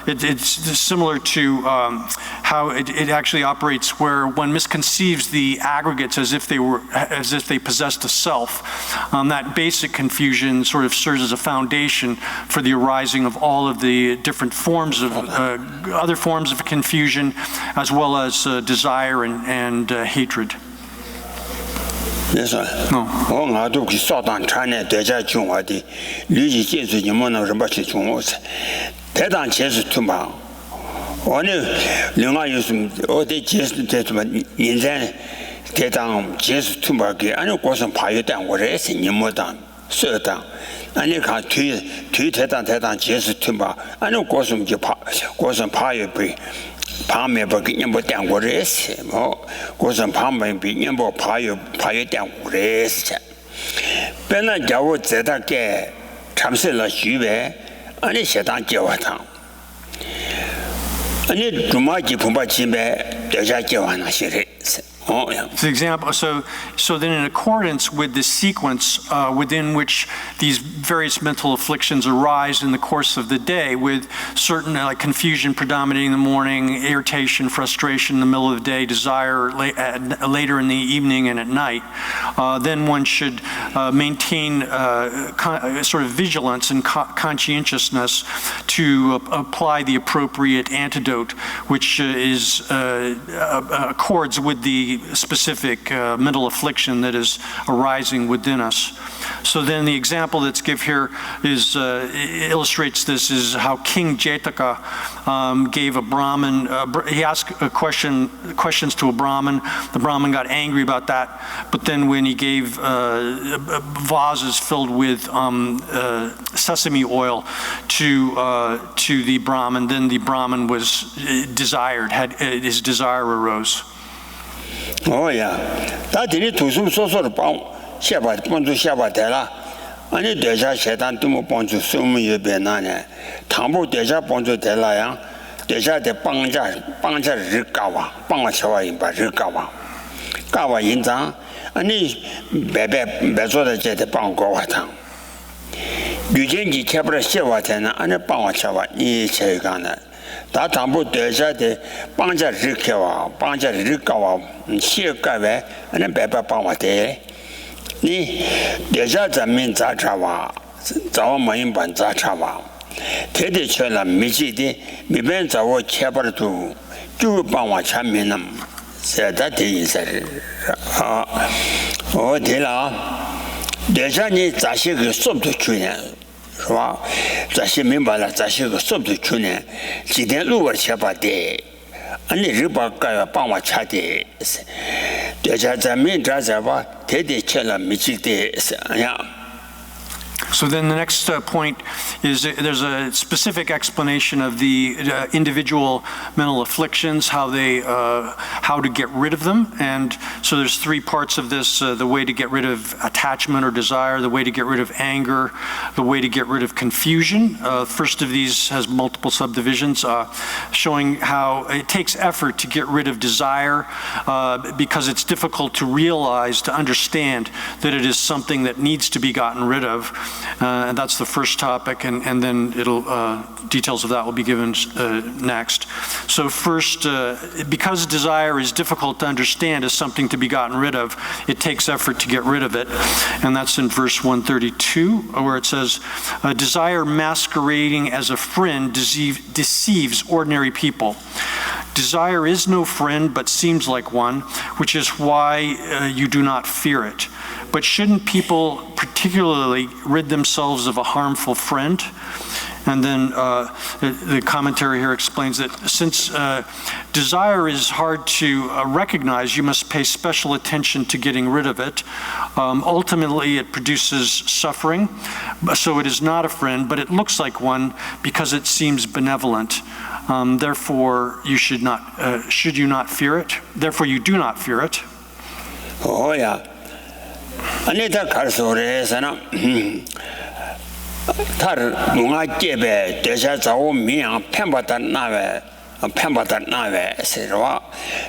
it's similar to how it actually operates, where one misconceives the aggregates as if they possessed a self. That basic confusion sort of serves as a foundation for the arising of all of the different forms of other forms of confusion, as well as desire and hatred. Yes, sir. I do Sodan China, Deja Jungwadi, Luigi Jesu, Yamona Rabachi Jungos. Tedan Ches Tumba. Only Luna used all the Ches in then. 대당 제수 투마게 아니 고선 파요당 오래서 님모당 서당 아니 가 뒤 대당 제수 투마 아니 고선 고선 파요비 밤에 버기 님모 당 오래서 뭐 고선 밤에 비 님모 파요당 오래서 변나 자고 제다게 참설라 주베 아니 세당 제와당 아니 주마지 분바지메 대자 제와나 시레 For example, so then in accordance with the sequence within which these various mental afflictions arise in the course of the day, with certain confusion predominating in the morning, irritation, frustration in the middle of the day, desire later in the evening and at night, then one should maintain sort of vigilance and conscientiousness to apply the appropriate antidote, which is accords with the specific mental affliction that is arising within us. So then the example that's given here is illustrates this is how King Jetaka gave a Brahmin, he asked questions to a Brahmin. The Brahmin got angry about that, but then when he gave vases filled with sesame oil to the Brahmin, then the Brahmin was desired, his desire arose. Oh yeah, that did it to some sort of Shabbat, Pontu Shabbatella. Ani Deja Shetan Tumo Pontu Sumi Benane, Tambo Deja Pontu Telaya, Deja de Panja Rikawa, Pangachawa in Barikawa. Kawa Yinzang, Ani Bebe Bezoda Jet Pangowatan. Yujenji Cabra Shewatana, and a Pangachawa, Ni Chegana. 다 담보 대자대 방자 리케와 방자 리카와 시가베 아니 베바 방와데 니 대자 자민 자차와 자와마인 반 자차와 대대처럼 미지디 미벤 자워 켜버도 주 방와 참민은 세다 대인사를 어디라 대자니 자식의 수업도 주냐 是吧？这些明白了，这些个说不出去呢。今天路我吃吧的，俺那日把个帮我吃的，这家咱们这吧，天天吃了没吃的，是呀。 So then the next point is there's a specific explanation of the individual mental afflictions, how to get rid of them. And so there's three parts of this, the way to get rid of attachment or desire, the way to get rid of anger, the way to get rid of confusion. First of these has multiple subdivisions, showing how it takes effort to get rid of desire because it's difficult to realize, to understand that it is something that needs to be gotten rid of. And that's the first topic, and then details of that will be given next. So first, because desire is difficult to understand as something to be gotten rid of, it takes effort to get rid of it. And that's in verse 132, where it says, desire masquerading as a friend deceives ordinary people. Desire is no friend, but seems like one, which is why you do not fear it. But shouldn't people particularly rid themselves of a harmful friend? And then the commentary here explains that since desire is hard to recognize, you must pay special attention to getting rid of it. Ultimately, it produces suffering, so it is not a friend, but it looks like one because it seems benevolent. Therefore, you should you not fear it? Therefore, you do not fear it. Oh, yeah. 안에다 가르소래서는 다른 누가 집에 대사 자고 미양 편받다 나외 편받다 나외 세로와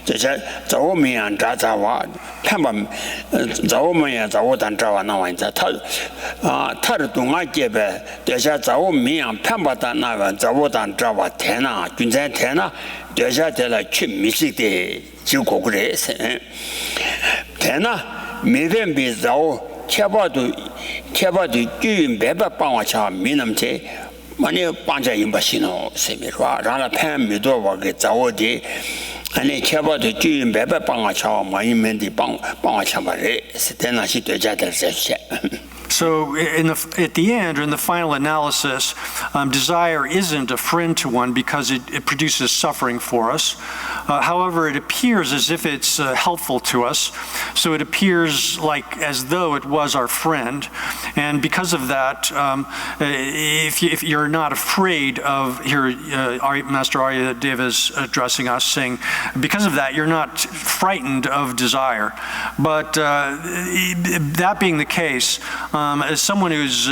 대사 자고 미양 자자와 편받 자고 미양 자고 단자와 나와인자 다른 누가 집에 대사 자고 미양 편받다 나외 자고 단자와 태나 군자 태나 대사 대라 취 미식대 지고 그래서 태나 每天比早切巴都居没办帮我抢没那么在，我呢帮着人不行了，是没说，让他判没多我给早的，俺那切巴都居没办帮我抢，我人们的帮我抢不来，是在那些对家的这些。 So at the end, or in the final analysis, desire isn't a friend to one because it produces suffering for us. However, it appears as if it's helpful to us. So it appears like as though it was our friend. And because of that, if you're not afraid of, here Master Aryadeva is addressing us, saying, because of that, you're not frightened of desire. But that being the case, as someone who's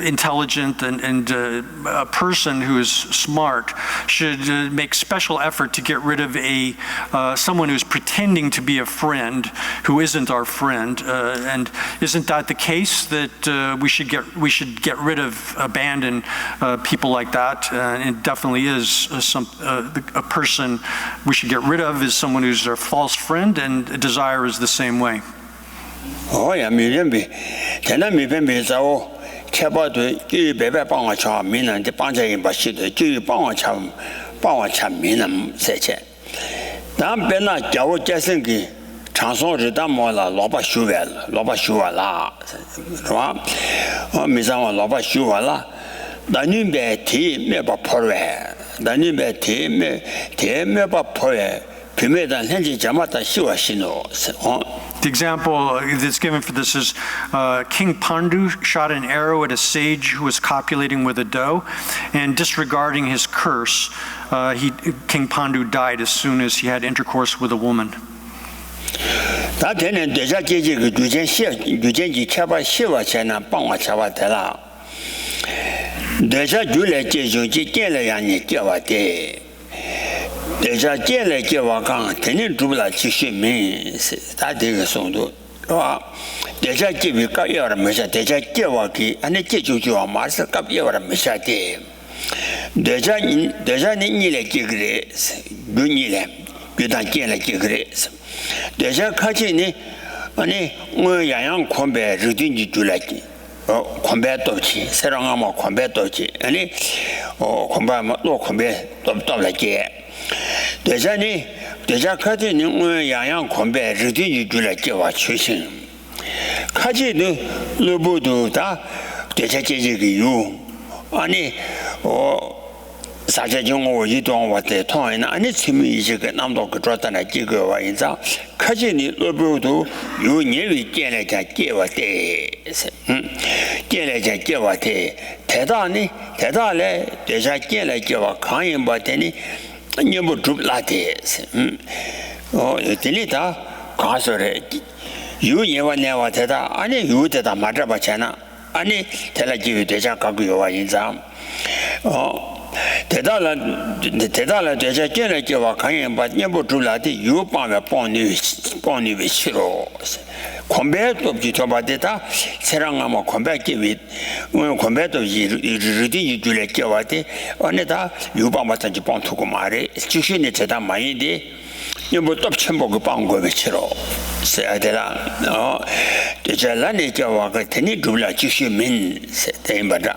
intelligent and a person who is smart should make special effort to get rid of someone who's pretending to be a friend who isn't our friend. And isn't that the case, that we should get rid of, abandon people like that? And it definitely is a person we should get rid of is someone who's a false friend, and desire is the same way. Oh, yeah, me remember. Then I remember so. 切巴对，就白白帮我抢，没人的帮着人把西的，就帮我抢，没人在钱。咱别那叫我节省给长松日当么了，老把修完了，是吧？我没上我老把修完了，那你别提没把破坏，那你别提没把破坏，平面上现在怎么的修完新了，是哦。 The example that's given for this is King Pandu shot an arrow at a sage who was copulating with a doe, and disregarding his curse, King Pandu died as soon as he had intercourse with a woman. 他天天对下姐姐个就见去切把洗吧钱呢，帮我切把得了。对下就来接受去见了让你接我的。 对下见来接我讲，天天住不了去学民，是他这个程度，是吧？对下这边搞要的没啥，对下接我给，俺那接就我马上搞要的没啥的。对下你来接个人，就你来，就当见来接个人。对下看见呢，我样宽白日军就来接。 宽白多起，谁让俺们宽白多起？宽白嘛，多宽白到来接。 대자니 대자 카드는 오늘 양양 권배 리딩이 줄에 깨와 출신 카지도 로보도 다 대자 제지기 유 아니 사제종고 이동 왔대 통하는 아니 팀이 이제 남도 그 좋다나 기거 와 인자 카지니 로보도 요 예위 깨내자 깨와대 깨내자 깨와대 대단해 대자 깨내 깨와 강인 받더니 녀부 죽라대 이틀이다 가서래 유예와 내와 대다 아니 유대다 맞아 봤잖아 아니 대라지위 대자 갖고 요와 인자 대달라 대자 깨내 깨와 강인 받 녀부 죽라대 유방에 뻔히 싫어 권배도 없지 저바데다 세랑아마 권배기위 권배도 이르디 줄에 깨와데 어느다 유방마탄지 뻔투고 말해 주신이 제다 많이데 뭐 톱첨보고 방고에 치러 세야되라 대잘라네 깨와가 되니 줄라 주시민 세대마다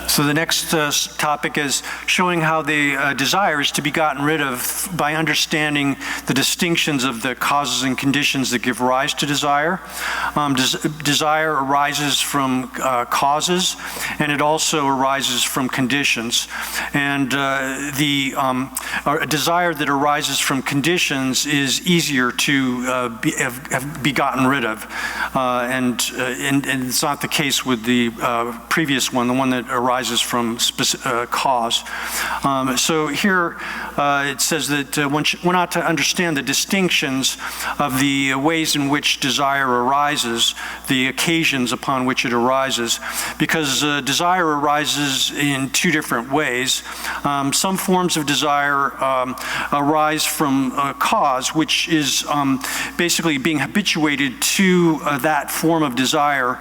So the next topic is showing how the desire is to be gotten rid of by understanding the distinctions of the causes and conditions that give rise to desire. Desire arises from causes, and it also arises from conditions. And the desire that arises from conditions is easier to be gotten rid of. And it's not the case with the previous one, the one that arises from cause. So here it says that one ought to understand the distinctions of the ways in which desire arises, the occasions upon which it arises, because desire arises in two different ways. Some forms of desire arise from cause, which is basically being habituated to that form of desire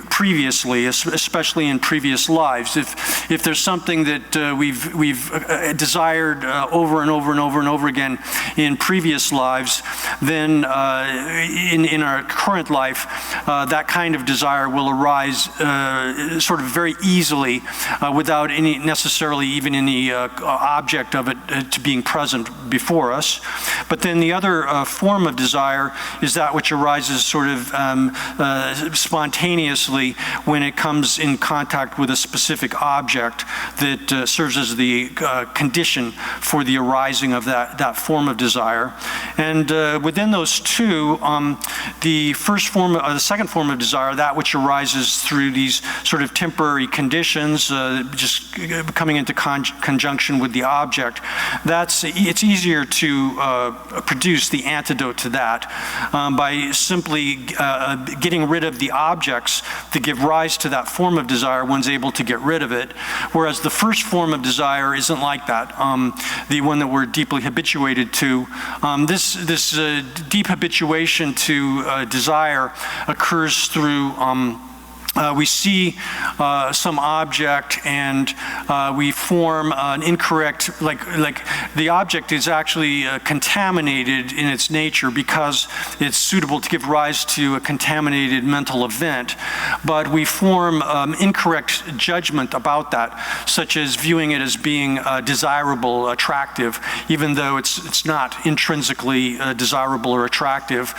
previously, especially in previous lives. If there's something that we've desired over and over again in previous lives, then in our current life, that kind of desire will arise sort of very easily without any necessarily even any object of it to being present before us. But then the other form of desire is that which arises sort of spontaneously when it comes in contact with a specific object that serves as the condition for the arising of that form of desire. And within those two, the second form of desire, that which arises through these sort of temporary conditions, just coming into conjunction with the object, it's easier to produce the antidote to that by simply getting rid of the objects that give rise to that form of desire. One's able to get rid of it, whereas the first form of desire isn't like that. The one that we're deeply habituated to, this deep habituation to desire occurs through we see some object and we form an incorrect, like the object is actually contaminated in its nature because it's suitable to give rise to a contaminated mental event, but we form incorrect judgment about that, such as viewing it as being desirable, attractive, even though it's not intrinsically desirable or attractive.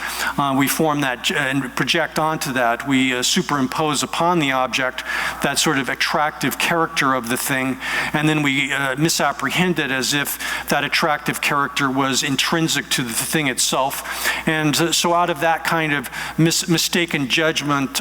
We form that and project onto that. We superimpose upon the object that sort of attractive character of the thing, and then we misapprehend it as if that attractive character was intrinsic to the thing itself. And so out of that kind of mistaken judgment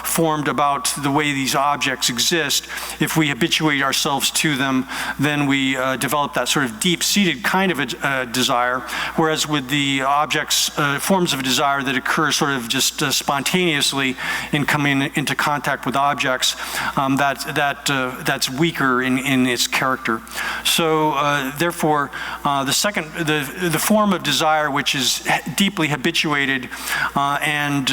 formed about the way these objects exist, if we habituate ourselves to them, then we develop that sort of deep-seated kind of a desire, whereas with the objects, forms of desire that occur sort of just spontaneously in coming into contact with objects, that's weaker in its character. So therefore, the form of desire which is deeply habituated and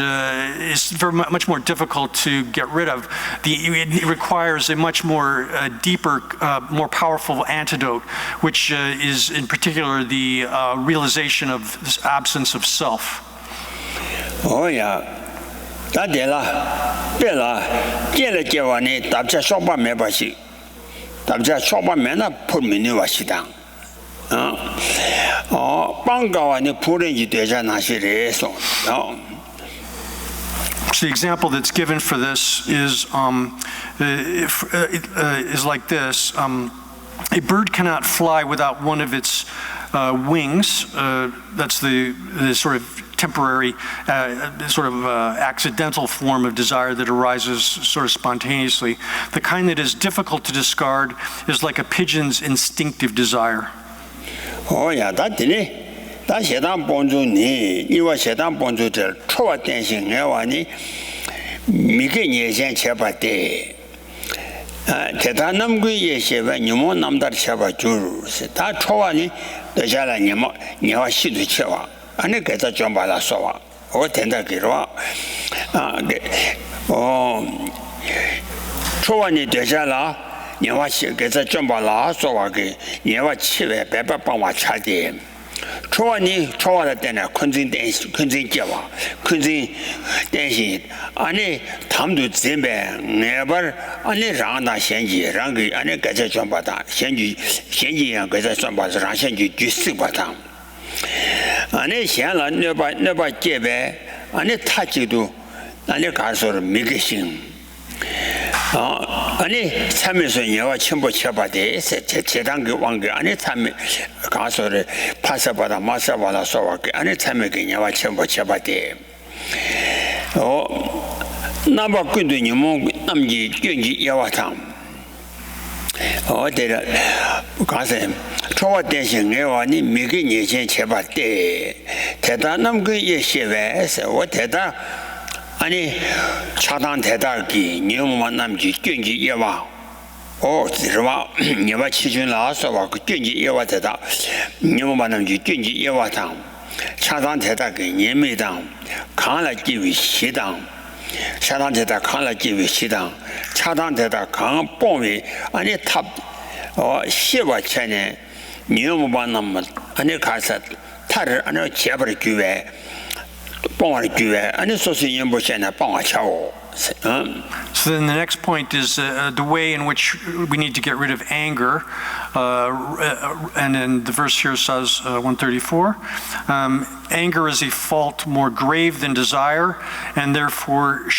is very much more difficult to get rid of, it requires a much more deeper, more powerful antidote, which is in particular the realization of this absence of self. Oh yeah. 다데라 베라 깨래 답자 쇼바 메바시 답자 쇼바 메나 풀미니 와시당 방가와니 부른지 되자 나시래서 So the example that's given for this is like this. A bird cannot fly without one of its wings. That's the sort of temporary, accidental form of desire that arises sort of spontaneously. The kind that is difficult to discard is like a pigeon's instinctive desire. 야, 다들이 다 세단 본주니 이와 세단 본주들 초와 댄싱 내와니 미게 예전 쳐봤대. 대단 남구 예시가 니모 남달 쳐봐 줄. 다 초와니 되잖아 니모 니와 시도 쳐와. 아니 그래서 좀 받아서 와. 된다 그러와. 초와니 되잖아. 니와 시 그래서 좀 받아서 와. 니와 치외 배배帮我 차대. 초와니 초와할 때는 큰진 댄시 큰진 깨와 큰진 댄시 아니 담도 zembe never 아니 라나 현지 랑기 아니 가자 좀 받아 현지야 가자 좀 받아 랑 현지 주스 받아 아니 현라 너바 깨베 아니 타지도 아니 가서를 미게신 아니 참에서 여와 첨부 쳐봐대 제단계 왕게 아니 참에 가서를 파사바다 마사바다 소와게 아니 참에 여와 첨부 쳐봐대 나바 군도니 뭐 남지 경지 여와탐 어데라 가서 초와 대신 여와니 미게 예전 쳐봐대 대단함 그 예시에서 어 대다 아니 차단 대달기 니모만 남지 경지 예와 들어와 예와 치준 나서 와 경지 예와 대다 니모만 남지 경지 예와당 차단 대달기 예매당 강라 기위 시당 차단 대달 강라 기위 시당 차단 대달 강 뽕위 아니 탑 시와 전에 니모만 남 아니 가서 탈을 아니 제벌 교회 So then the next point is the way in which we need to get rid of anger. And then the verse here says, 134, anger is a fault more grave than desire, and therefore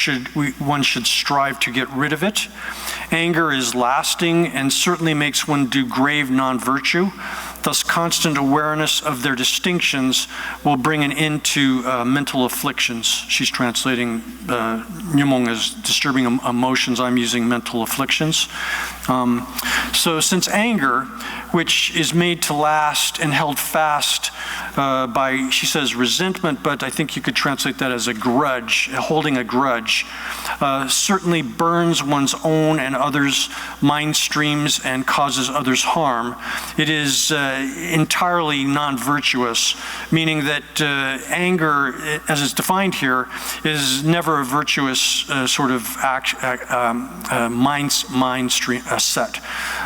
one should strive to get rid of it. Anger is lasting and certainly makes one do grave non-virtue. Thus, constant awareness of their distinctions will bring an end to mental afflictions. She's translating Nyumong as disturbing emotions. I'm using mental afflictions. So since anger, which is made to last and held fast by, she says, resentment, but I think you could translate that as a grudge, holding a grudge, certainly burns one's own and others' mind streams and causes others harm. It is entirely non-virtuous, meaning that anger, as it's defined here, is never a virtuous sort of mind stream set.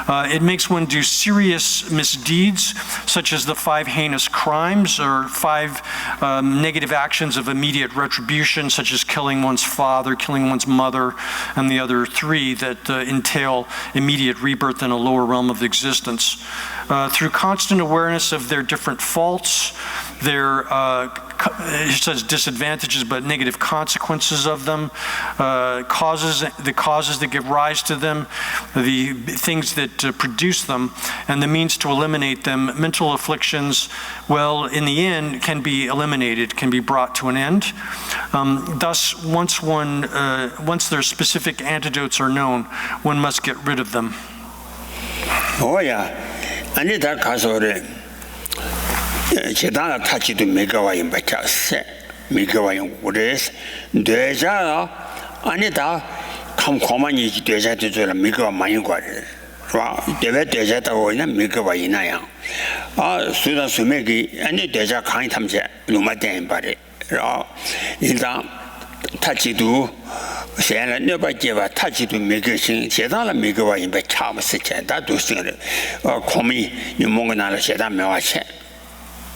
It makes one do serious misdeeds, such as the 5 heinous crimes or 5 negative actions of immediate retribution, such as killing one's father, killing one's mother, and the other 3 that entail immediate rebirth in a lower realm of existence. Through constant awareness of their different faults, their it says disadvantages, but negative consequences of them, the causes that give rise to them, the things that produce them, and the means to eliminate them. Mental afflictions, well, in the end, can be eliminated, can be brought to an end. Thus, once their specific antidotes are known, one must get rid of them. Oh yeah, 아니다 가서래. 제단아 타치도 메가와인 바차세 메가와인 오레스 되자라 아니다 감고만이 되자도 저 메가와 많이 거를 와 되게 되자다고 있는 메가와이나야 아 수다 수메기 아니 되자 강이 탐제 누마된 바래 일단 타치도现在那把结吧，他其实每个星，现在了每个晚上被差不时间，他都是的，空米你莫个拿了现在没花钱，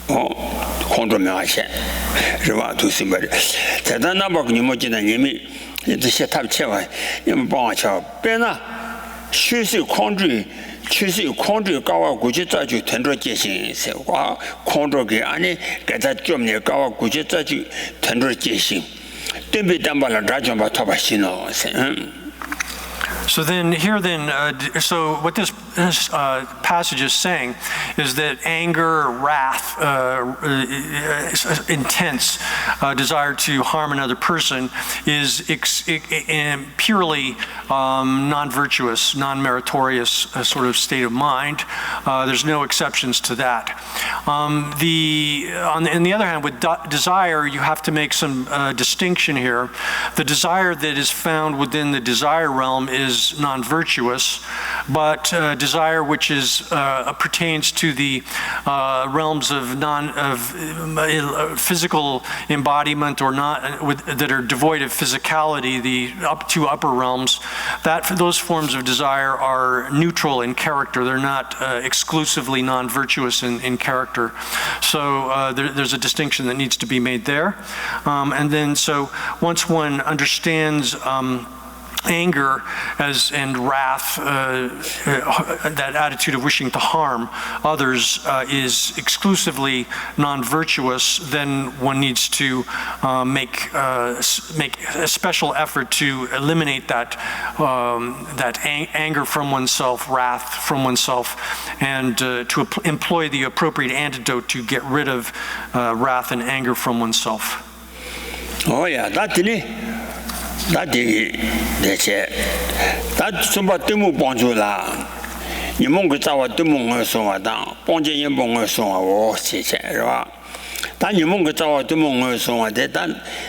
空着没花钱，是吧？都是没的。现在那把你莫记得你们这些他们钱吧，你们帮我瞧，别那学习控制确实有控制高啊，估计早就腾着结性，是话控制给安尼给他专门高啊，估计早就腾着结性，对比担保了，这就把他把心了，是So then here so what this passage is saying is that anger, wrath, intense desire to harm another person is purely non-virtuous, non-meritorious sort of state of mind. There's no exceptions to that. On the other hand, with desire, you have to make some distinction here. The desire that is found within the desire realm is non-virtuous, but desire which is pertains to the realms of physical embodiment or that are devoid of physicality, the two upper realms, those forms of desire are neutral in character. They're not exclusively non-virtuous in character. So there's a distinction that needs to be made there. And then so once one understands anger and wrath, that attitude of wishing to harm others is exclusively non-virtuous, then one needs to make a special effort to eliminate that anger from oneself, wrath from oneself, and to employ the appropriate antidote to get rid of wrath and anger from oneself. Oh yeah, that's it. That that's that some of them bonjola. You monk our demon so down, bonjay and bongo so or say, then you monk our demon so that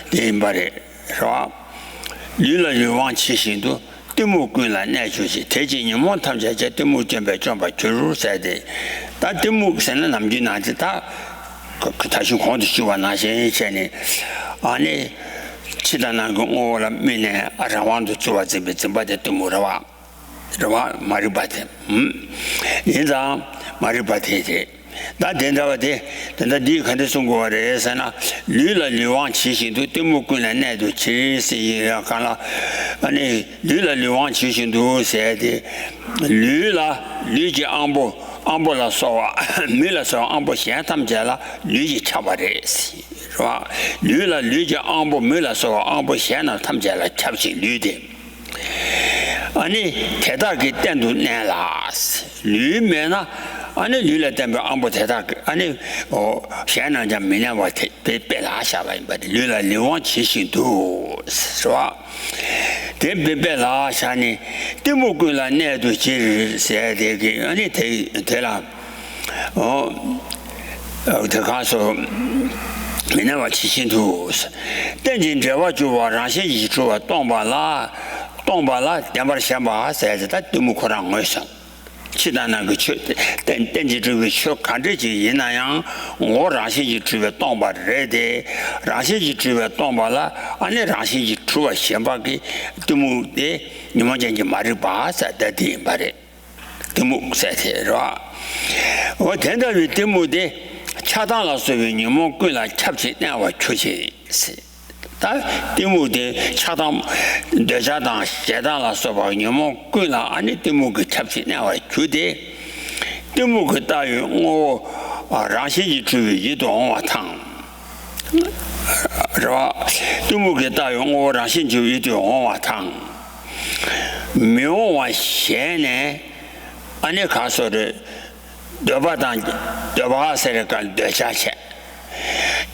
the body. You want chasing to demo gula naturally, taking your montam jet demo jump jump by Jeru said that demo send an amjunata. Katashi Honda Shuana Shani on a Chidanago or a mine around the Chuazibits and Bade to Murawa. Maribate. Inza Maribate. That then our day, then the deep condition go as an Lula Luan Chishin to Timukun and Ned, which is Yakala, and Lula Luan Chishin to said Lula Luigi Ambo. Ambola saw Miller saw Ambo Shantam Jella, Luigi Chavares. Lula Luigi Ambo Miller saw Ambo Shana Tamjella Chapsi Ludi. Ani Tedaki Tendu Nelas. Lumena, Ani Lula Temper Ambo Tedak, Ani or Shana Jamina was Belasha, but Lula Leon Chishin too. So. Bella Shani, Timukula Nedu said again, and tell her, oh, the castle, we never teaching tools. Then in Jawaju or Rashi to a Tombala, Yamar Shamba says that Timukuran Mosa. Chidana, then Tenji with shock country, Yinayang, or Rashi to a Tomba ready, Rashi to a Tombala, and Rashi to a Shambaki, Timu de Nimajan Maribas at that day, but Timu said here. What tender with Timu de Chadala Suvin, Mokula Chapsit now a Chuchi. Timu de Chadam, the Jadan, Shadala Soba, Yamokula, and Timu Chapsit now a Chude. Timu Tayu or Rashi to you don't tongue. Timu Tayu or Rashi to you don't tongue. Mio was Shane, and a castle the Badan, the Baserican, the Chacha.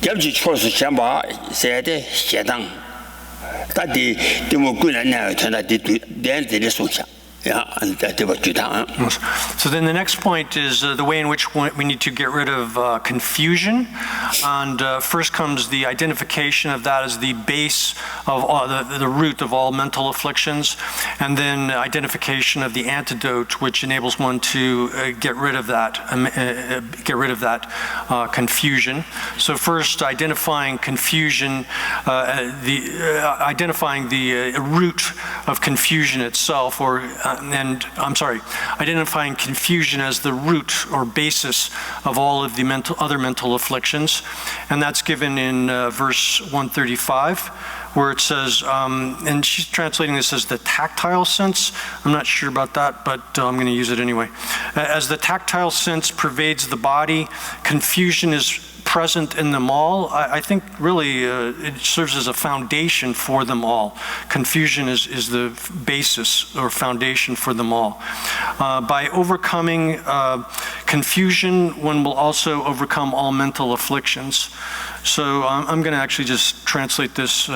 Jabji chose Shamba said, Shadang. That the Timukuna now turned out to the Sucha. Yeah, and that was Judah. So then the next point is the way in which we need to get rid of confusion. And first comes the identification of that as the base of all, the root of all mental afflictions. And then identification of the antidote, which enables one to get rid of that confusion. So first, identifying confusion, identifying the root of confusion itself, identifying confusion as the root or basis of all of the other mental afflictions. And that's given in verse 135, where it says, and she's translating this as the tactile sense. I'm not sure about that, but I'm going to use it anyway. As the tactile sense pervades the body, confusion is present in them all. I think really it serves as a foundation for them all. Confusion is the basis or foundation for them all. By overcoming confusion, one will also overcome all mental afflictions. So I'm going to actually just translate this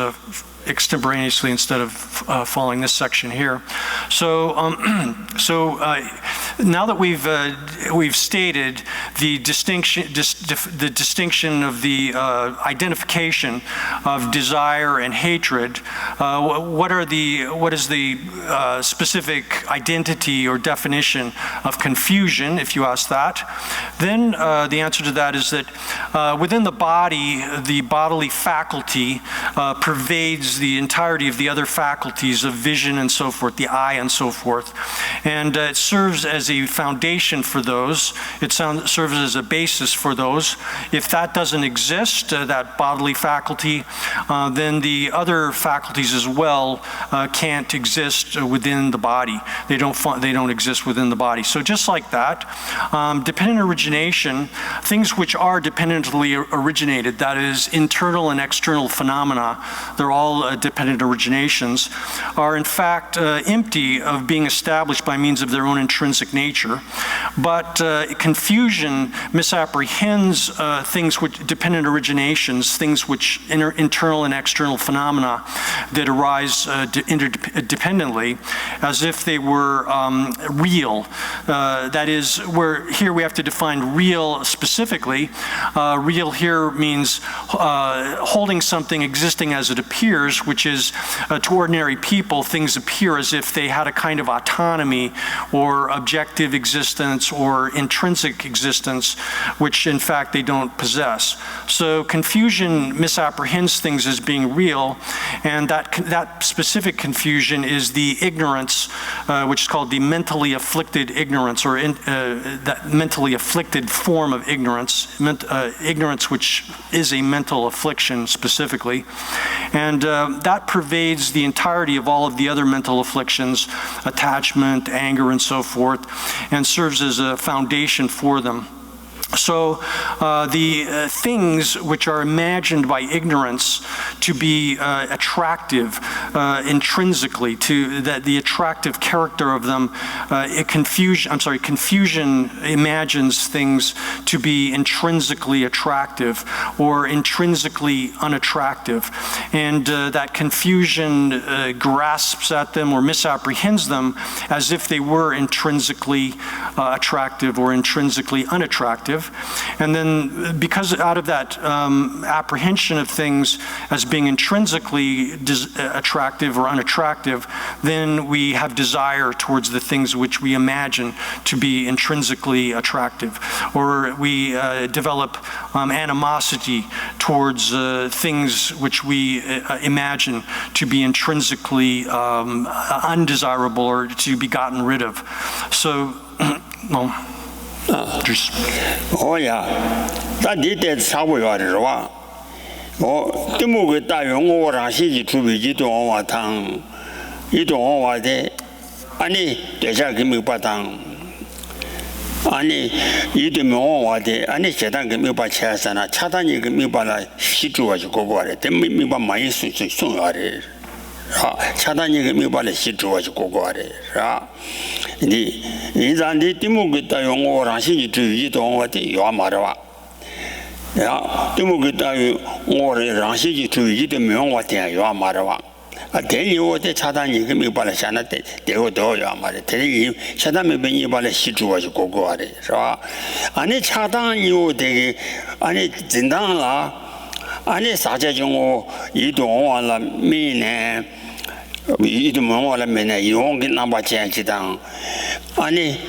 extemporaneously instead of following this section here. So, now that we've stated the distinction of the identification of desire and hatred, what is the specific identity or definition of confusion, if you ask that? Then the answer to that is that within the bodily faculty pervades the entirety of the other faculties of vision and so forth, the eye and so forth. And it serves as a foundation for those. It serves as a basis for those. If that doesn't exist, that bodily faculty, then the other faculties as well can't exist within the body. They don't exist within the body. So just like that, dependent origination, things which are dependently originated, that is internal and external phenomena, they're all dependent originations, are in fact empty of being established by means of their own intrinsic nature. But confusion misapprehends things which dependent originations, things which internal and external phenomena that arise interdependently, as if they were real. That is, here we have to define real specifically. Real here means holding something existing as it appears, which is to ordinary people, things appear as if they had a kind of autonomy or objective existence or intrinsic existence, which in fact they don't possess. So confusion misapprehends things as being real, and that specific confusion is the ignorance, which is called the mentally afflicted ignorance, or that mentally afflicted form of ignorance, ignorance which is a mental affliction specifically. And that pervades the entirety of all of the other mental afflictions, attachment, anger, and so forth, and serves as a foundation for them. So the things which are imagined by ignorance to be attractive intrinsically, to that the attractive character of them, confusion imagines things to be intrinsically attractive or intrinsically unattractive, and that confusion grasps at them or misapprehends them as if they were intrinsically attractive or intrinsically unattractive. And then because out of that apprehension of things as being intrinsically attractive or unattractive, then we have desire towards the things which we imagine to be intrinsically attractive. Or we develop animosity towards things which we imagine to be intrinsically undesirable or to be gotten rid of. So, well, ja,那你得差不多的是吧？这么个大员我让自己出去一段话汤，一段话的，安尼大家给没把汤，安尼一段没话的，安尼现在给没把车上了，车上你给没把那洗住就过过的，但没把买送下的。啊，恰当你个没把那洗住就过过的，是吧？你让你怎么个大用我让些注意到我的要嘛的吧？呀，怎么个大用我让些注意到没有我的要嘛的吧？啊，等于我的恰当你个没把那现在得我都要嘛的，等于恰当没把你把那洗住就过过的，是吧？啊，你恰当你我的，啊，你正当啦。아니 사제 중에 이동 와라 미네 이동 와라 미네 용기 남바 젠지당 아니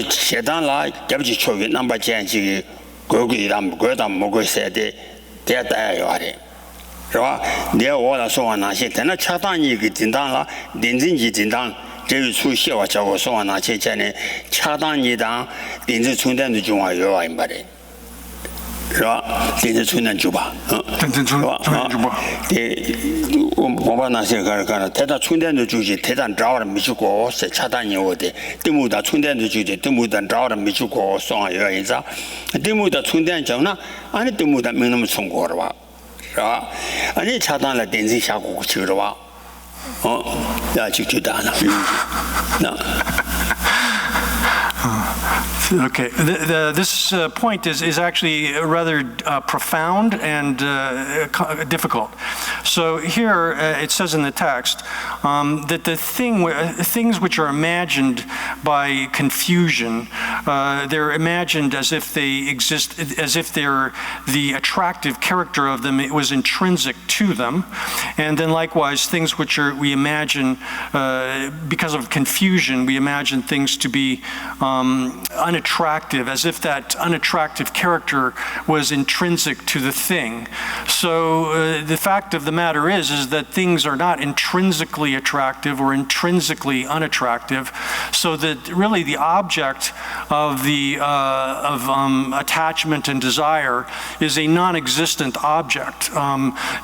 세단라 잡지 초기 남바 젠지 거기랑 거다 먹고 있어야 돼 대다요 아래是吧 내가 와라 소환나시 되나 차단이 그 진단라 린진지 진단这出现我叫我说那些在呢恰当一当临时充电的中啊有啊，没得。是吧？电子充电珠吧，是吧？我把那些台上充电的主机，台上找了没去过，是恰当你我的。对木的充电的主机，对木的找了没去过，双有一张。对木的充电桩呢，俺的对木的没那么充过了吧，是吧？俺的恰当了电子下过去了吧？那就当了，那。Okay, this point is actually rather profound and difficult. So here it says in the text that things which are imagined by confusion, they're imagined as if they exist, as if they're the attractive character of them, it was intrinsic to them. And then likewise, things which we imagine because of confusion, we imagine things to be unattractive, as if that unattractive character was intrinsic to the thing. So the fact of the matter is that things are not intrinsically attractive or intrinsically unattractive, so that really the object of the attachment and desire is a non-existent object.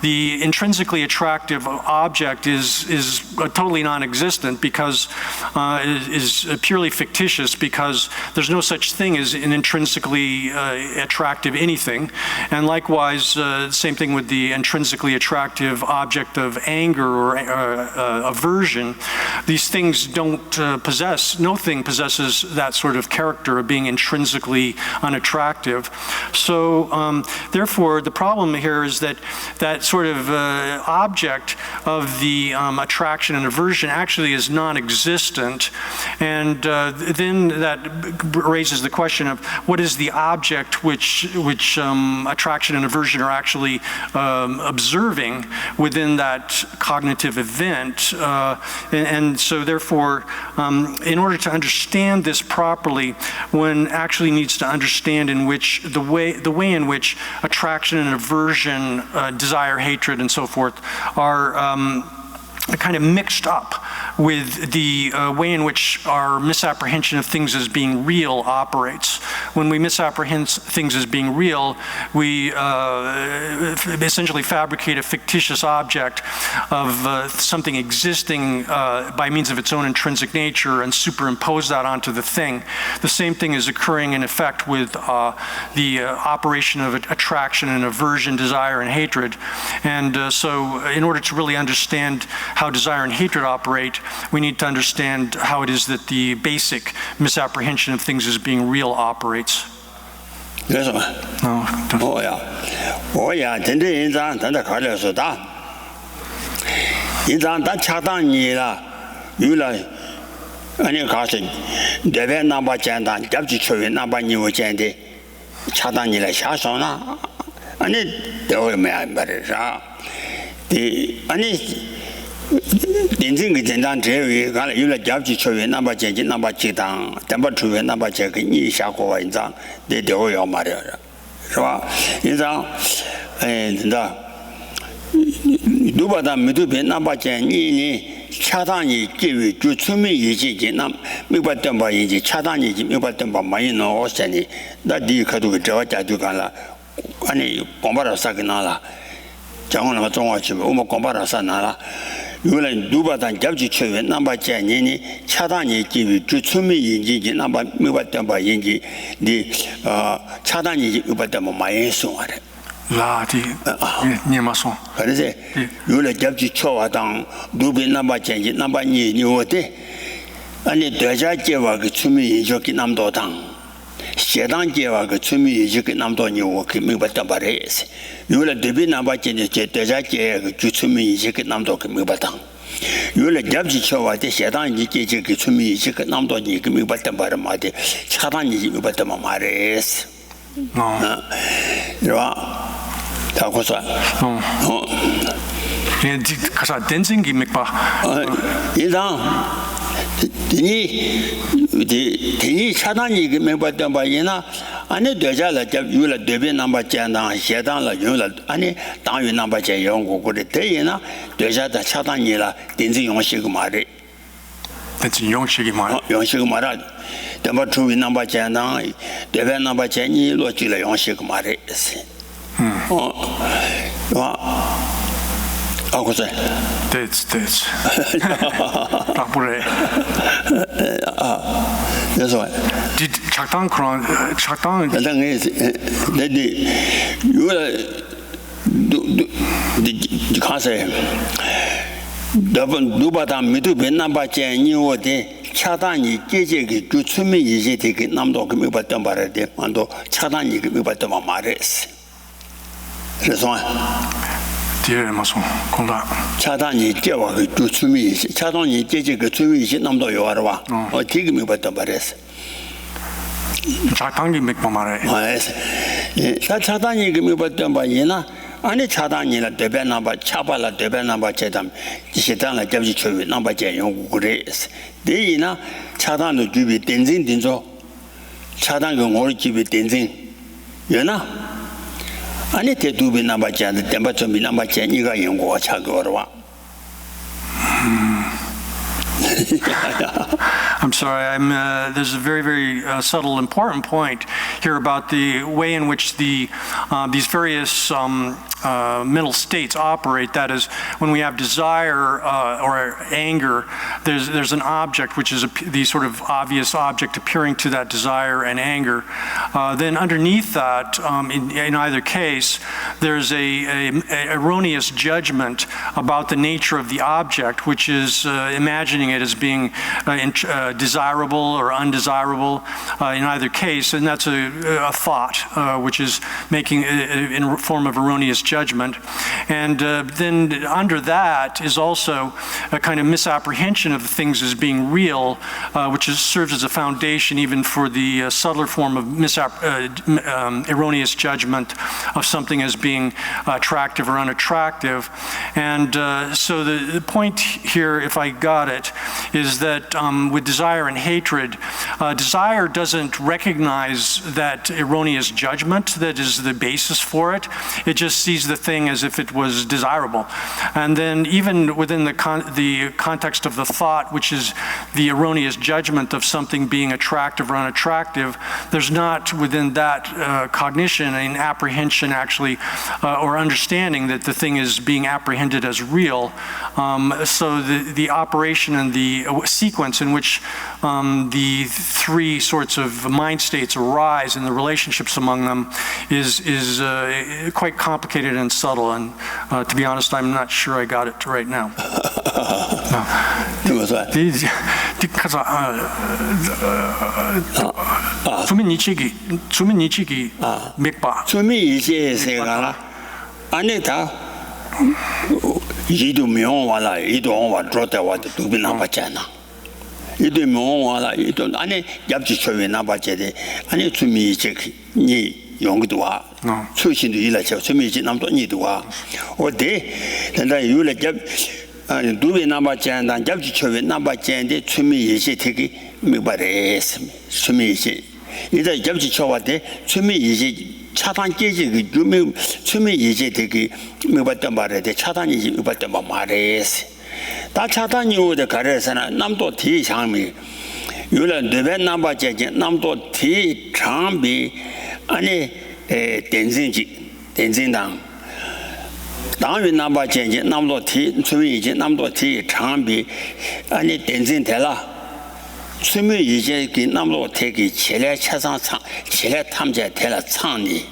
The intrinsically attractive object is totally non-existent because is purely fictitious, because there's no such thing as an intrinsically attractive anything. And likewise, same thing with the intrinsically attractive object of anger or aversion. These things don't possess, no thing possesses that sort of character of being intrinsically unattractive. So therefore, the problem here is that that sort of object of the attraction and aversion actually is non-existent. And then that raises the question of what is the object which attraction and aversion are actually observing within that cognitive event. And so therefore, in order to understand this properly, one actually needs to understand in which the way in which attraction and aversion, desire, hatred, and so forth are kind of mixed up with the way in which our misapprehension of things as being real operates. When we misapprehend things as being real, we essentially fabricate a fictitious object of something existing by means of its own intrinsic nature and superimpose that onto the thing. The same thing is occurring in effect with the operation of attraction and aversion, desire and hatred. And so in order to really understand how desire and hatred operate, we need to understand how it is that the basic misapprehension of things as being real operates. Yes, ma'am. Oh, yeah. Oh, yeah. Then the insan, then the color so that. Insan that chatang you like any cousin. The number chantan, Dabji Choi, number new chanty. Chatang like Shasona. And it the old man, but the any. 临近的简单这位，刚才有了交际球员，那么前进，那么激荡，但不球员，那么这个你下过文章，你都要嘛的，是吧？文章，真的，如果他没对比，那么讲你恰当你机会就出名一些，那没法等吧，一些恰当你没法等吧，没有那我说的，那第一刻都这个家就干了，俺你光把它啥给拿了，讲我那个中华区，我们光把它啥拿了。 有人如果咱交际球员，那么今年呢，恰当年机会就出名引进，那么没法等把引进的恰当年又把他们买人送的。啦的，你嘛送？可能是有了交际球啊，当路边那么前进，那么你我的，俺你大家计划个出名引就给那么多当。 适当计划个出名也就给那么多年，我可没把当把的意思。有了对比那把钱的，大家计划就出名也就给那么多可没把当。有了交际桥啊的适当你计个出名也就给那么多年可没把当把的嘛的，恰当你没把当嘛的意思。是吧？他可说。可是真正给没吧？一张。 你恰当你个没把等把人呐，俺那大家了就有了对比那么简单，适当了有了，俺那当然那么简用过的对人呐，大家的恰当你了，真正用些个嘛的。 대체 용식이 말. 용식 말아. 대바 주위 넘바 젠당 대변 넘바 젠이 로지를 용식 말해. 그래. 됐. 답부래. 그래서 작당 내디 가세 누바다 미도 벤나바 제니오데 차단이 제제기 주춤이 이제 되게 남도 금이 받던 말에 만도 차단이 금이 받던 말했어. 그래서 차단이 제와 그 주춤이 차단이 제제기 주춤이 이제 남도 요하러와 지금이 받던 말했어. 작당이 맥고 말해. 차단이 금이 받던 말이나 아니 차단이나 대변나바 차발라 대변나바 제담 시단라 잡지 초위 나바 제용 그래스 대이나 차단의 주비 댄진 딘조 차단의 오리 주비 댄진 연나 아니 대두비 나바 제한테 댐바 좀 나바 제니가 연구가 차거와 I'm sorry. There's a very, very subtle, important point here about the way in which these various mental states operate. That is, when we have desire or anger, there's an object which is the sort of obvious object appearing to that desire and anger. Then underneath that, in either case, there's a erroneous judgment about the nature of the object, which is imagining it as being desirable or undesirable in either case, and that's a thought which is making in a form of erroneous judgment. And then under that is also a kind of misapprehension of things as being real, which serves as a foundation even for the subtler form of erroneous judgment of something as being attractive or unattractive. And so the point here, if I got it, is that with desire and hatred, desire doesn't recognize that erroneous judgment that is the basis for it. It just sees the thing as if it was desirable. And then even within the context of the thought, which is the erroneous judgment of something being attractive or unattractive, there's not within that cognition an apprehension actually or understanding that the thing is being apprehended as real. So the operation and the sequence in which the three sorts of mind states arise and the relationships among them is quite complicated and subtle. And to be honest, I'm not sure I got it right now. 주민이치기 맥바. 주민이치세가 아니다. 이도 명화라 이도 와 drota와도 두빈나 받잖아. 이도 명화라 이도 아니 yap지 초회나 받제데 아니 주민이치기 니 용도와 출신도 일하죠. 주민이치 남도 니도와 어디 근데 유래 잡 아니 두비 남바잔단 잡지 초회 남바잔데 주민이치 되게 미바레스 주민이치 이제 잡지 초와데 주민이치 차단 깨지 그 주민 주민이치 되게 미바던 말에 차단이지 미바던 말에스 다 차단이 오데 가래서나 남도 뒤상미 유래 네벤 남바잔데 남도 뒤장비 아니 댄진당 당연 남바 전제 남도 티 주의 이제 남도 티 장비 아니 댄진 되라 주의 이제 그 남도 태기 제례 차상 제례 탐제 되라 창니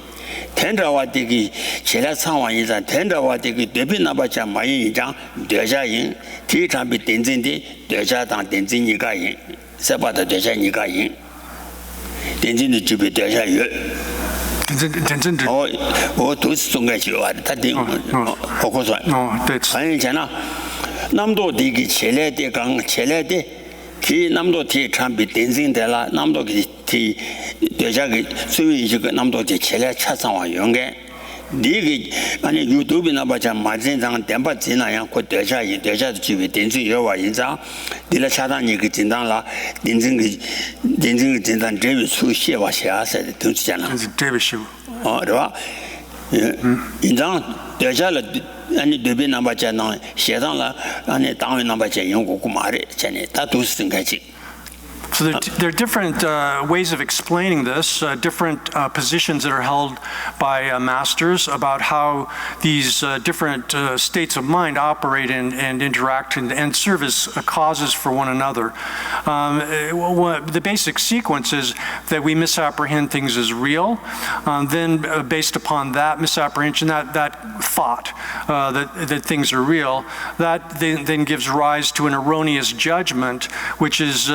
된다와 되기 제례 상황 이상 된다와 되기 대비 남바자 많이 이장 대자인 티 장비 댄진데 대자당 댄진이가인 세바다 대자니가인 댄진의 주비 대자유 도시 송가지로 왔다 딩 호고서 아니 있잖아 남도 되기 제례대 강 제례대 기 남도 티 참비 댄싱되라 남도 티 대자기 수위 그 남도 티 제례 차상와 용게 니기 아니 유튜브나 봐자 마진장 댐바 지나야 그 대자이 대자도 집에 댄싱 여와 인자 니라 차단이 그 진단라 댄싱 진단 제비 수시와 샤세 등지잖아 제비슈对吧 인장 대자를 아니 대비 남바잖아 세상라 아니 당외 남바제 연구고 말에 전에 다 두스든 같이 So there are different ways of explaining this, different positions that are held by masters about how these different states of mind operate and interact and serve as causes for one another. The basic sequence is that we misapprehend things as real. Then based upon that misapprehension, that thought that things are real, that then gives rise to an erroneous judgment, which is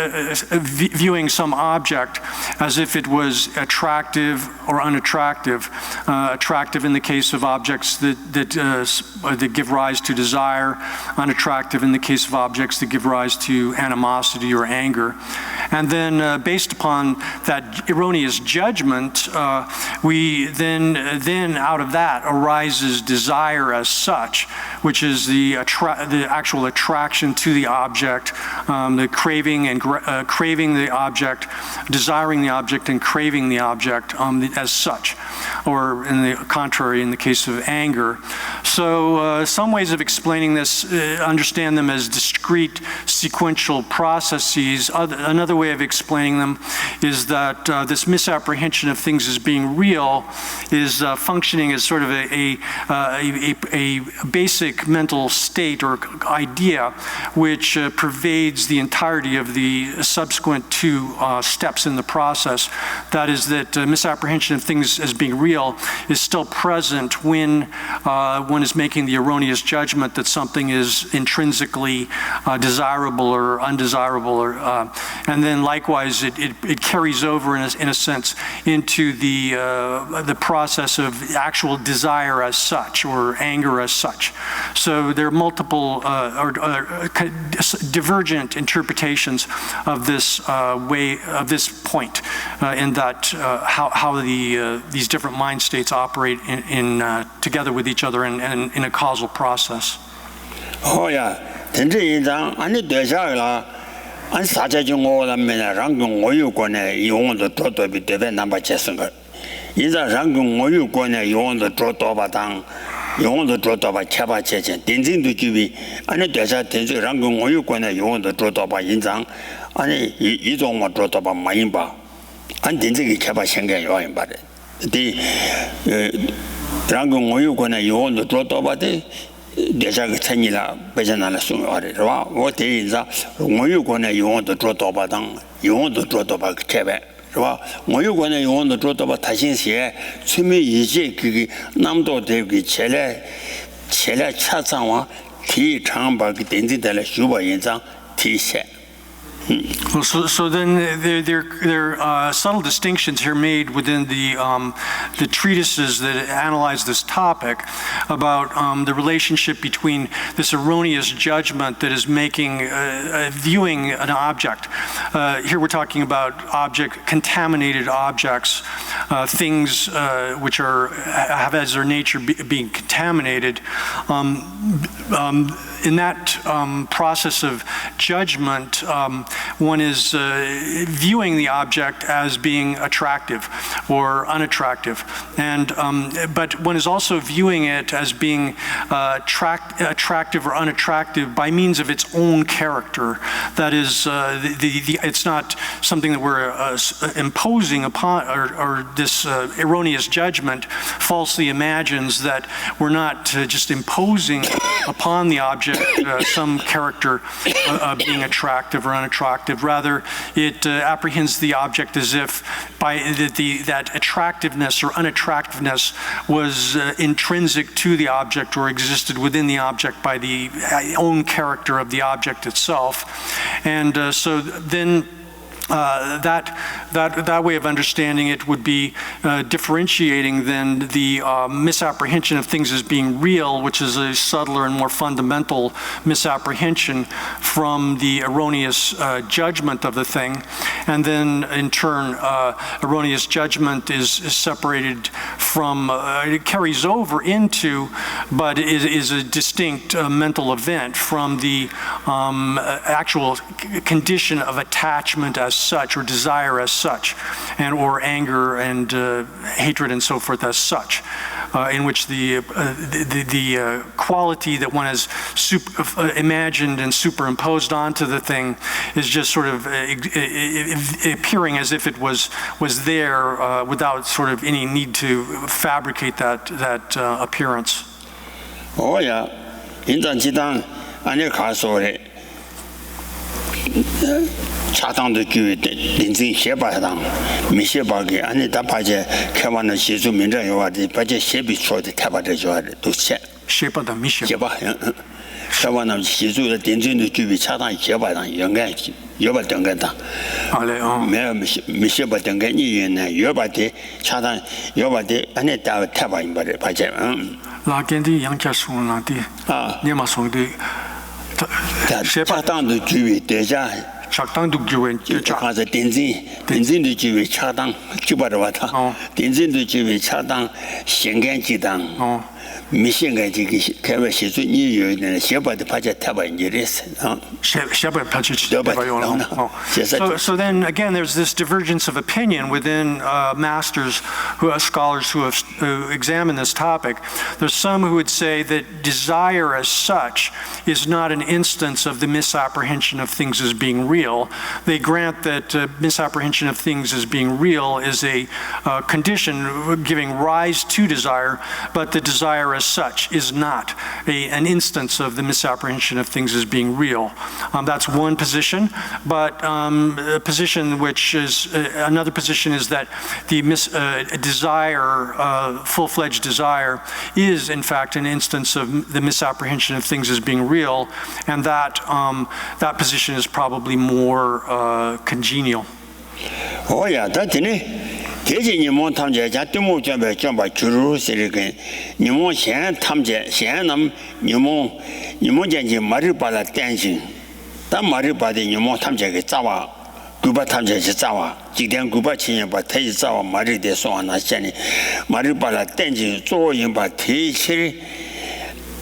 viewing some object as if it was attractive or unattractive. Attractive in the case of objects that give rise to desire, unattractive in the case of objects that give rise to animosity or anger. And then based upon that erroneous judgment, we then out of that arises desire as such, which is the actual attraction to the object, the craving and craving the object, desiring the object, and craving the object as such, or in the contrary, in the case of anger. So some ways of explaining this, understand them as discrete sequential processes. Another way of explaining them is that this misapprehension of things as being real is functioning as sort of a basic mental state or idea which pervades the entirety of the subsequent two steps in the process. That is that misapprehension of things as being real is still present when one is making the erroneous judgment that something is intrinsically desirable or undesirable, and then likewise it carries over in a sense into the process of actual desire as such or anger as such. So there are multiple divergent interpretations of this this point in that how these different mind states operate together with each other and in a causal process. Oh yeah, 진짜 인장 아니 되자라 안 사자중 오라면 랑군 오유권에 이용도 도도비 되베 남바 쳤은 거. 인자 랑군 오유권에 이용도 도도바당 용도 도도바 켜바 쳤지. 딘진도 주비 아니 되자 된지 랑군 오유권에 이용도 도도바 인장 아니 이종모 도도바 많이 봐. 안 딘지기 켜바 생겨 요인 바래. 디 랑군 오유권에 이용도 도도바데 대자 그 천이라 배전하는 수요하리라 뭐 대인자 모유권에 용어도 dro도바당 용어도 dro도바 개배 봐 모유권에 용어도 dro도바 다신시에 취미 이제 그게 남도 되기 제래 차상와 티창바 그 된지들 수바 인장 티세. Well, so then there are subtle distinctions here made within the treatises that analyze this topic about the relationship between this erroneous judgment that is making viewing an object. Here we're talking about contaminated objects, things which have as their nature being contaminated. In that process of judgment, one is viewing the object as being attractive or unattractive, but one is also viewing it as being attractive or unattractive by means of its own character. That is, it's not something that we're imposing upon, or this erroneous judgment falsely imagines that we're not just imposing upon the object some character being attractive or unattractive. Rather, it apprehends the object as if that attractiveness or unattractiveness was intrinsic to the object or existed within the object by the own character of the object itself. And so then that way of understanding it would be differentiating then the misapprehension of things as being real, which is a subtler and more fundamental misapprehension, from the erroneous judgment of the thing. And then in turn, erroneous judgment is separated from, it carries over into, but is a distinct mental event from the actual condition of attachment as as such, or desire as such, and or anger and hatred and so forth as such, in which the quality that one has imagined and superimposed onto the thing is just sort of appearing as if it was there without sort of any need to fabricate that appearance. Oh yeah, 인단지당 안에 가서래. 차당도 교회 인생 해봐야당 미셔봐게 안에 다 바제 개만은 시주 민정 요와디 바제 셰비 초데 타바데 줘야돼 도체 셰바다 미셔 해봐 개만은 시주의 인생도 교회 차당 해봐당 연간 여바 등간다 알레 매 미셔봐 등간 이유는 여바데 차당 여바데 안에 다 타바인 바데 바제 라겐디 양차수나디 니마송디 차당도 교회 대자 작당도 교회 가서 딘진도 교회 차당 기바로 왔다 딘진도 교회 차당 신간지당 미신간지 개발 시주 이유는 셰바드 파제 타바 인지레스 셰바 파제 So then again there's this divergence of opinion within scholars who have examined this topic. There's some who would say that desire as such is not an instance of the misapprehension of things as being real. They grant that misapprehension of things as being real is a condition giving rise to desire, but the desire as such is not an instance of the misapprehension of things as being real. That's one position, but a position which is another position is that the desire, full-fledged desire, is in fact an instance of the misapprehension of things as being real, and that that position is probably more congenial. Oh yeah, that's it. 대제 님원 탐제 자뜨모 점에 점바 주로 세르게 님원 현 탐제 현남 님원 전지 말을 받아 댄신 다 말을 받아 님원 탐제게 자와 구바 탐제지 자와 지된 구바 친연 바 태지 자와 말을 대소 하나 전에 말을 받아 댄진 조인 바 대실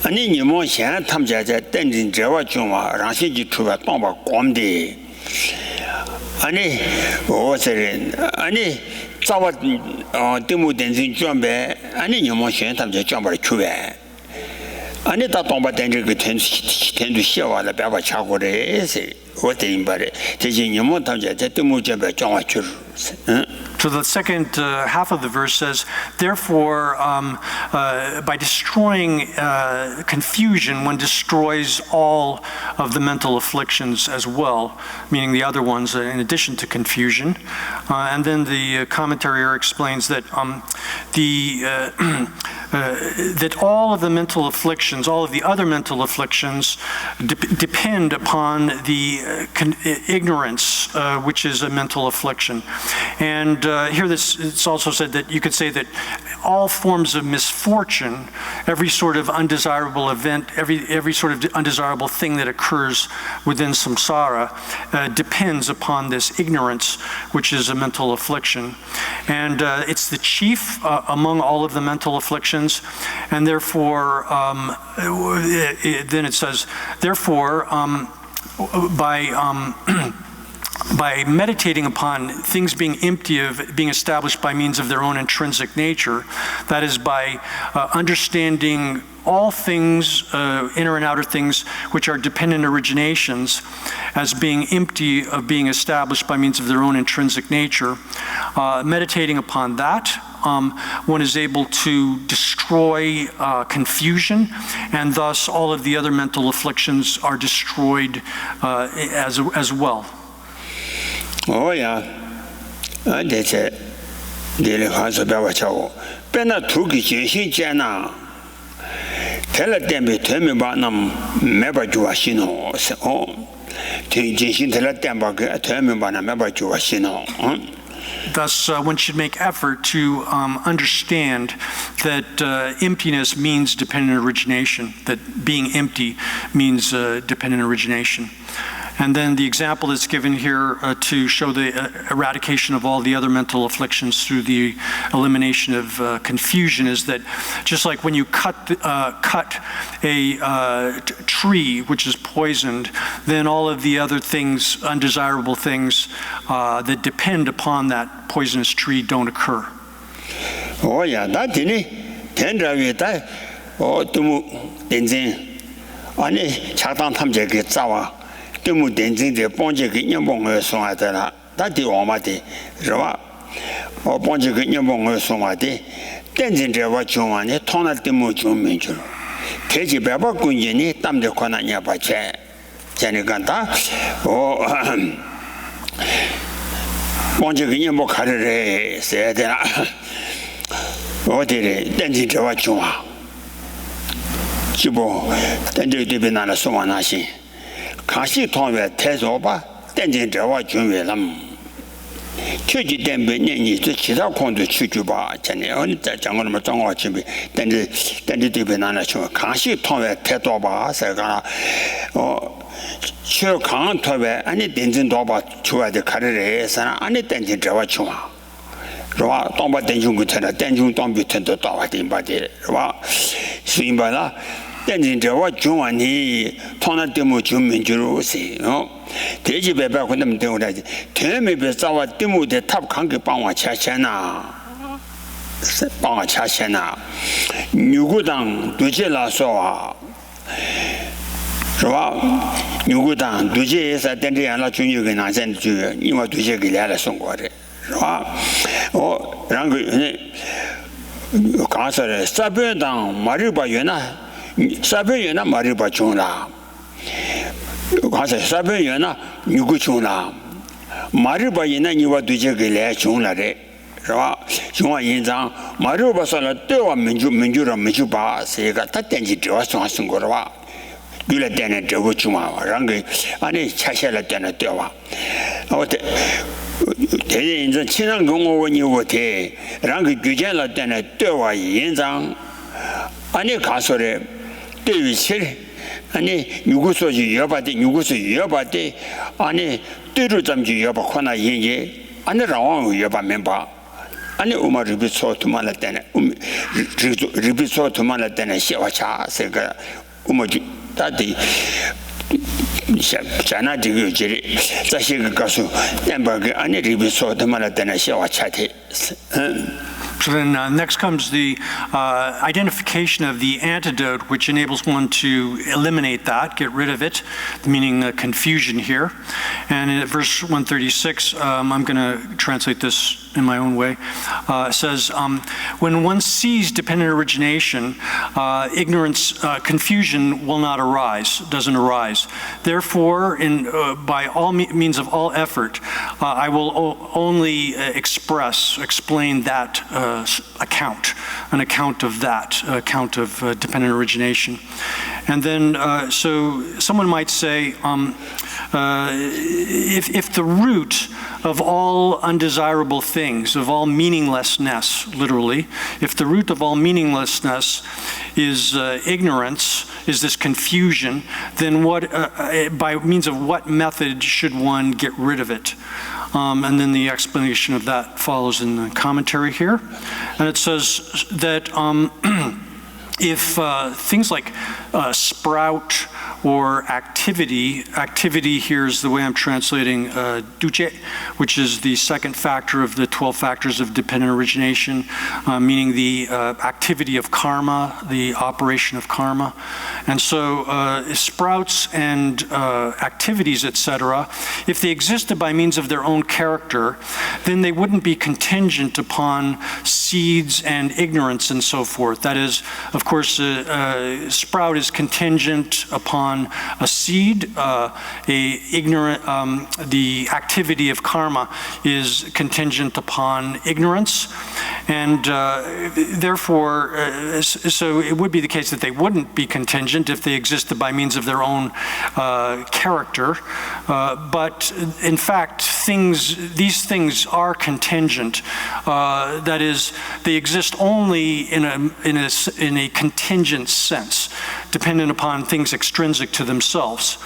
아니 님원 현 탐제자 댄진 저와 좀와 라시지 투바 동바 곰데 아니 오세는 아니 자와 데모 댄진 좀배 아니 녀모 셴 탐제 좀바를 추베 아니 다 동바 댄지 그 텐도 시와라 배바 차고레세 어때인 바래 대신 녀모 탐제 데모 좀배 좀와 추 So the second half of the verse says, therefore, by destroying confusion, one destroys all of the mental afflictions as well, meaning the other ones in addition to confusion. And then the commentary explains that that all of the mental afflictions, all of the other mental afflictions depend upon the ignorance, which is a mental affliction. And here it's also said that you could say that all forms of misfortune, every sort of undesirable event, every sort of undesirable thing that occurs within samsara depends upon this ignorance, which is a mental affliction. And it's the chief among all of the mental afflictions, and therefore, then it says, therefore, by meditating upon things being empty of being established by means of their own intrinsic nature, that is by understanding all things, inner and outer things, which are dependent originations, as being empty of being established by means of their own intrinsic nature, meditating upon that, one is able to destroy confusion, and thus all of the other mental afflictions are destroyed as well. Oh yeah, that's it. Daily Hansa Bawacho. Bena Tuki Jena. Tell them to tell me about them, Meba Juashino. Oh, Jin tell them about tell me about Meba Juashino. Thus, one should make effort to understand that emptiness means dependent origination, that being empty means dependent origination. And then the example that's given here to show the eradication of all the other mental afflictions through the elimination of confusion is that just like when you cut a tree which is poisoned, then all of the other things, undesirable things that depend upon that poisonous tree don't occur. Oh yeah, that didn't. Tendravitai or Tumu Denzin. Ani Chatan Tamjaki Zawa, Tumu Denzin, the Ponjaki Yambong Sonatana, that the Omati, Rava, or Ponjaki Yambong Somati, Denzin Java Chumani, Tona Timu Chuminju. Keji Baba Kunjini, Tam de Konanya Pache, Janiganta, or Ponjaki Yambo Carre, said Oh, did it? Then did you watch you? Jibo, then did you be not a Somanashi? Kashi told me Tezoba, then did you watch you with them? Chuji then be near to Chizakon to Chujuba, Jenny, only that young woman watching me, then did you be not a show. Kashi told me Tetoba, Sagana, or Sure can't tell me any dancing doba to the career, and it then did you watch you. Don't but then you could tell a then you don't be turned to talk about it. Swim by that, then in the what you and he turn at the muchum in Jerusalem. No, take you back with them do that. Tell me, best our demo the top country Bawa Chachana. Bawa Chachana. You go down to Jela Soa. You go down to J is at the end of you can send to you want to check the other song. Oh, Rangi Castle, Sabe down, Mariba Yena, Sabe Yena, Mariba Chuna. Casa Sabe Yena, Yuguchuna. Mariba Yena, you were to Jagile Chuna. Chua Yinzang, Mariba Sala, Dua Minjura Mijuba, say got that tenji to us on Sungora. You let Dana Joguchuma, Rangi, and a Chashela Dana Dua. In the Chinan Gongo when you were there, Rangi Gujela than a Dewa Yenzang, Ani Casore, David Siri, Ani Yuguso Yabati, Yuguso Yabati, Ani Duruzam Yabakona Ye, and the Rawan Yaba member, Ani Uma Ribiso to Malatana, Ribiso to Malatana, Shivacha, Sega, Umaji, Tati. China to you, Jerry. Gasu, Denberg, and it will sort the Malatana show chatty. So then next comes the identification of the antidote, which enables one to eliminate that, get rid of it, meaning confusion here. And in verse 136, I'm going to translate this in my own way. It says, when one sees dependent origination, ignorance, confusion will not arise, doesn't arise. Therefore, by all means of all effort, I will only explain that an account of that, account of dependent origination. And then, so someone might say, if the root of all undesirable things, of all meaninglessness, literally, if the root of all meaninglessness is ignorance, is this confusion, then what, by means of what method should one get rid of it? And then the explanation of that follows in the commentary here. And it says that if things like sprout or activity here is the way I'm translating duce, which is the second factor of the 12 factors of dependent origination, meaning the activity of karma, the operation of karma. And so sprouts and activities, etc., if they existed by means of their own character, then they wouldn't be contingent upon seeds and ignorance and so forth. That is, of course, sprout is contingent upon a seed. The activity of karma is contingent upon ignorance, and therefore, so it would be the case that they wouldn't be contingent if they existed by means of their own character. But in fact, these things are contingent. That is, they exist only in a contingent sense. dependent upon things extrinsic to themselves.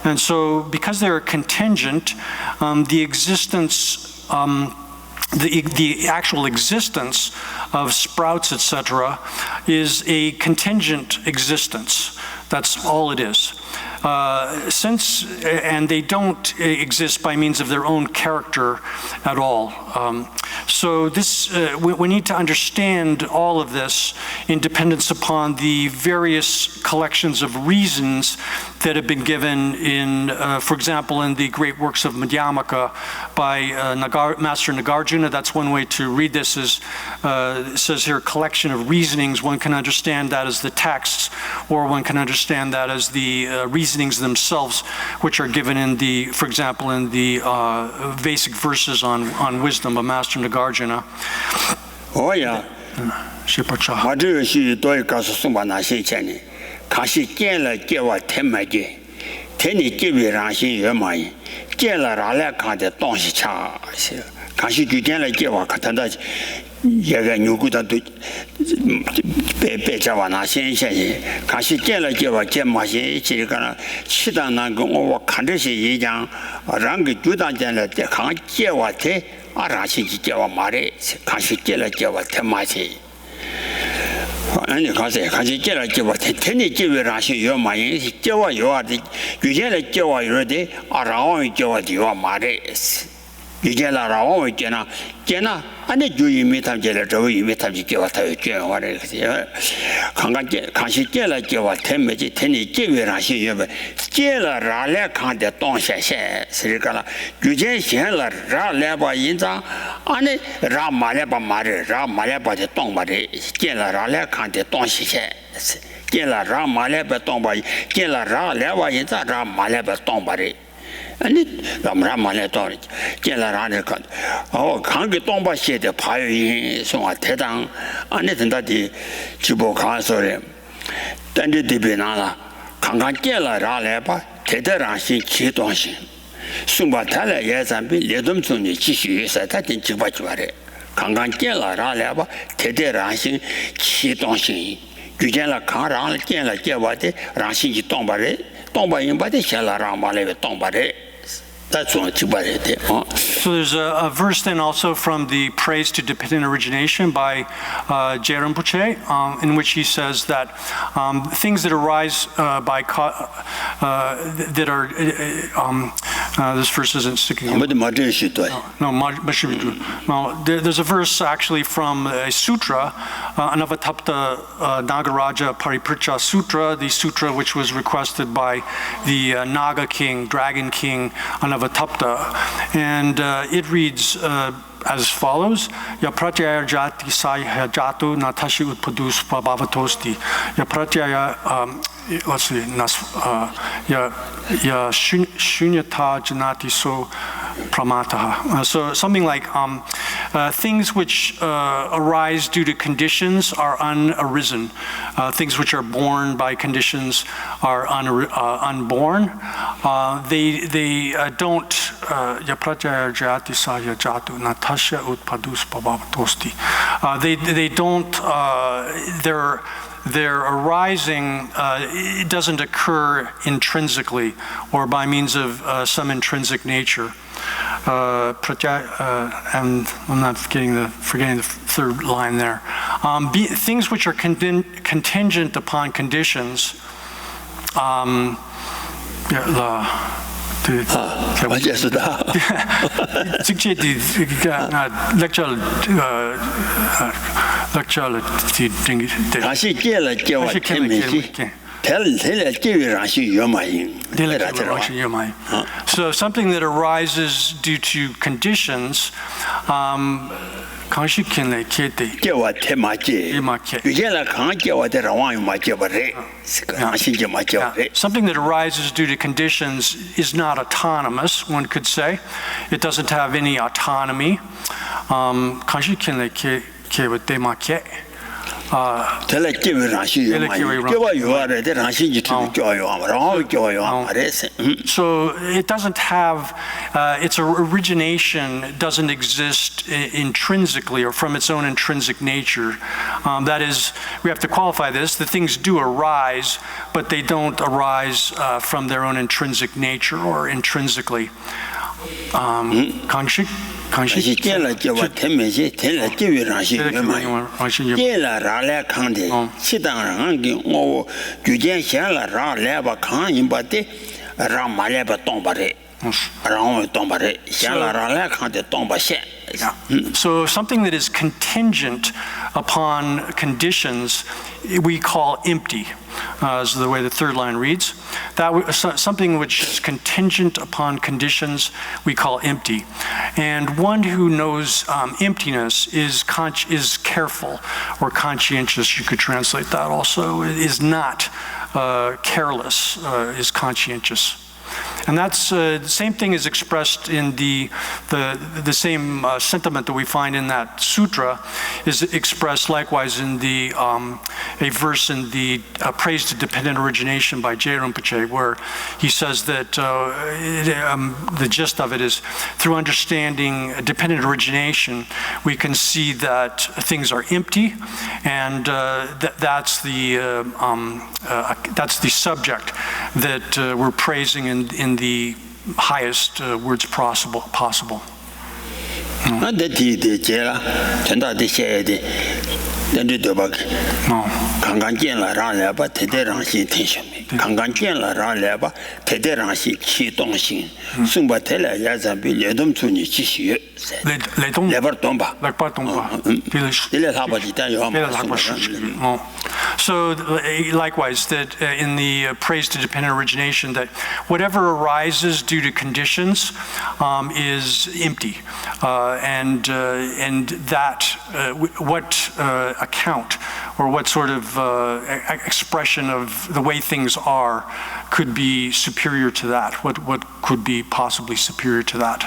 And so because they're contingent, the existence, the actual existence of sprouts, etc., is a contingent existence. That's all it is. And they don't exist by means of their own character at all. So this, we need to understand all of this in dependence upon the various collections of reasons that have been given in, for example, in the great works of Madhyamaka by Master Nagarjuna. That's one way to read this, is it says here, collection of reasonings. One can understand that as the texts, or one can understand that as the reasonings themselves, which are given in the, for example, in the basic verses on wisdom of Master Nagarjuna. Oh yeah. 我这个是多一告诉送把那些钱呢，看是见了给我天买的，天你给别让心越满意，见了让来看的东西差些，看是就见了给我看他的。一个牛骨头都别叫我拿新鲜些，看是见了叫我见嘛些，这个其他那个我看这些一样，让个就当见了，看叫我的，让些就叫我买的，看是见了叫我的嘛些。你看谁？看是见了叫我的，天天叫我让些有嘛人，叫我有的，就见了叫我有的，让我叫我的有买的。以前啦，让我见呐，俺那就因为他们见了，这个因为他们叫我，他又见我这个些，看是见了叫我，天没见，天你见为让些原本见了让来看的当下些，是这个啦，就见见了让来把印章，俺那让马来把马的，让马来把的当把的，见了让来看的当下些，见了让马来把当把，见了让来把印章，让马来把当把的。你让马来到了，见了让人看，看个东巴写的爬云送啊台当，那等到的直播看说的，但这这边了，看见了让来吧，台的让心启动性，送把台来也咱们联动中的继续是他真直播做的，看见了让来吧，台的让心启动性，就见了看让见了见我的让心去东巴的，东巴人把的写了让马来东巴的。So there's a verse then also from the Praise to Dependent Origination by J. Rinpoche, in which he says that things that arise by that are this verse isn't sticking. No, there's a verse actually from a sutra, Anavatapta Nagaraja Paripricha Sutra, the sutra which was requested by the Naga king, dragon king, Anavatapta, and it reads as follows: Ya pratyaya jati saya jatu natashi utpadus bhavatosti. Ya pratyaya, let's see, ya shunyata janati so pramataha. So something like things which arise due to conditions are unarisen. Things which are born by conditions are unborn. They don't. Ya pratyaya jati saya jatu natasha utpadus bhavatosti. They don't. Their arising it doesn't occur intrinsically or by means of some intrinsic nature. And I'm not forgetting the third line there. Things which are contingent upon conditions. So something that arises due to conditions, something that arises due to conditions is not autonomous, one could say. It doesn't have any autonomy. tele kiwi rashi yo ma kiwa yo re de rashi ji tu jo yo ma ro jo yo ma re se So it doesn't have its origination doesn't exist intrinsically or from its own intrinsic nature. That is, we have to qualify this, the things do arise, but they don't arise from their own intrinsic nature or intrinsically. Kanshik? Kanshik kela kiwa teme je tele kiwi rashi yo ma kela ra le kang de chi dang rang gi ngo ju jian xian la ra le ba kang yin ba de ra ma le ba dong ba re rang dong ba re xian la ra le kang de dong ba xian. So something that is contingent upon conditions we call empty, is the way the third line reads. Something which is contingent upon conditions we call empty. And one who knows emptiness is careful or conscientious, you could translate that also, is not careless, is conscientious. And that's the same thing is expressed in the same sentiment that we find in that sutra is expressed likewise in the a verse in the Praise to Dependent Origination by J. Rinpoche, where he says that the gist of it is through understanding dependent origination, we can see that things are empty, and that's the subject that we're praising in the highest words possible. So likewise, that in the praise to dependent origination, that whatever arises due to conditions is empty, and that what account or what sort of expression of the way things are could be superior to that? What could be possibly superior to that?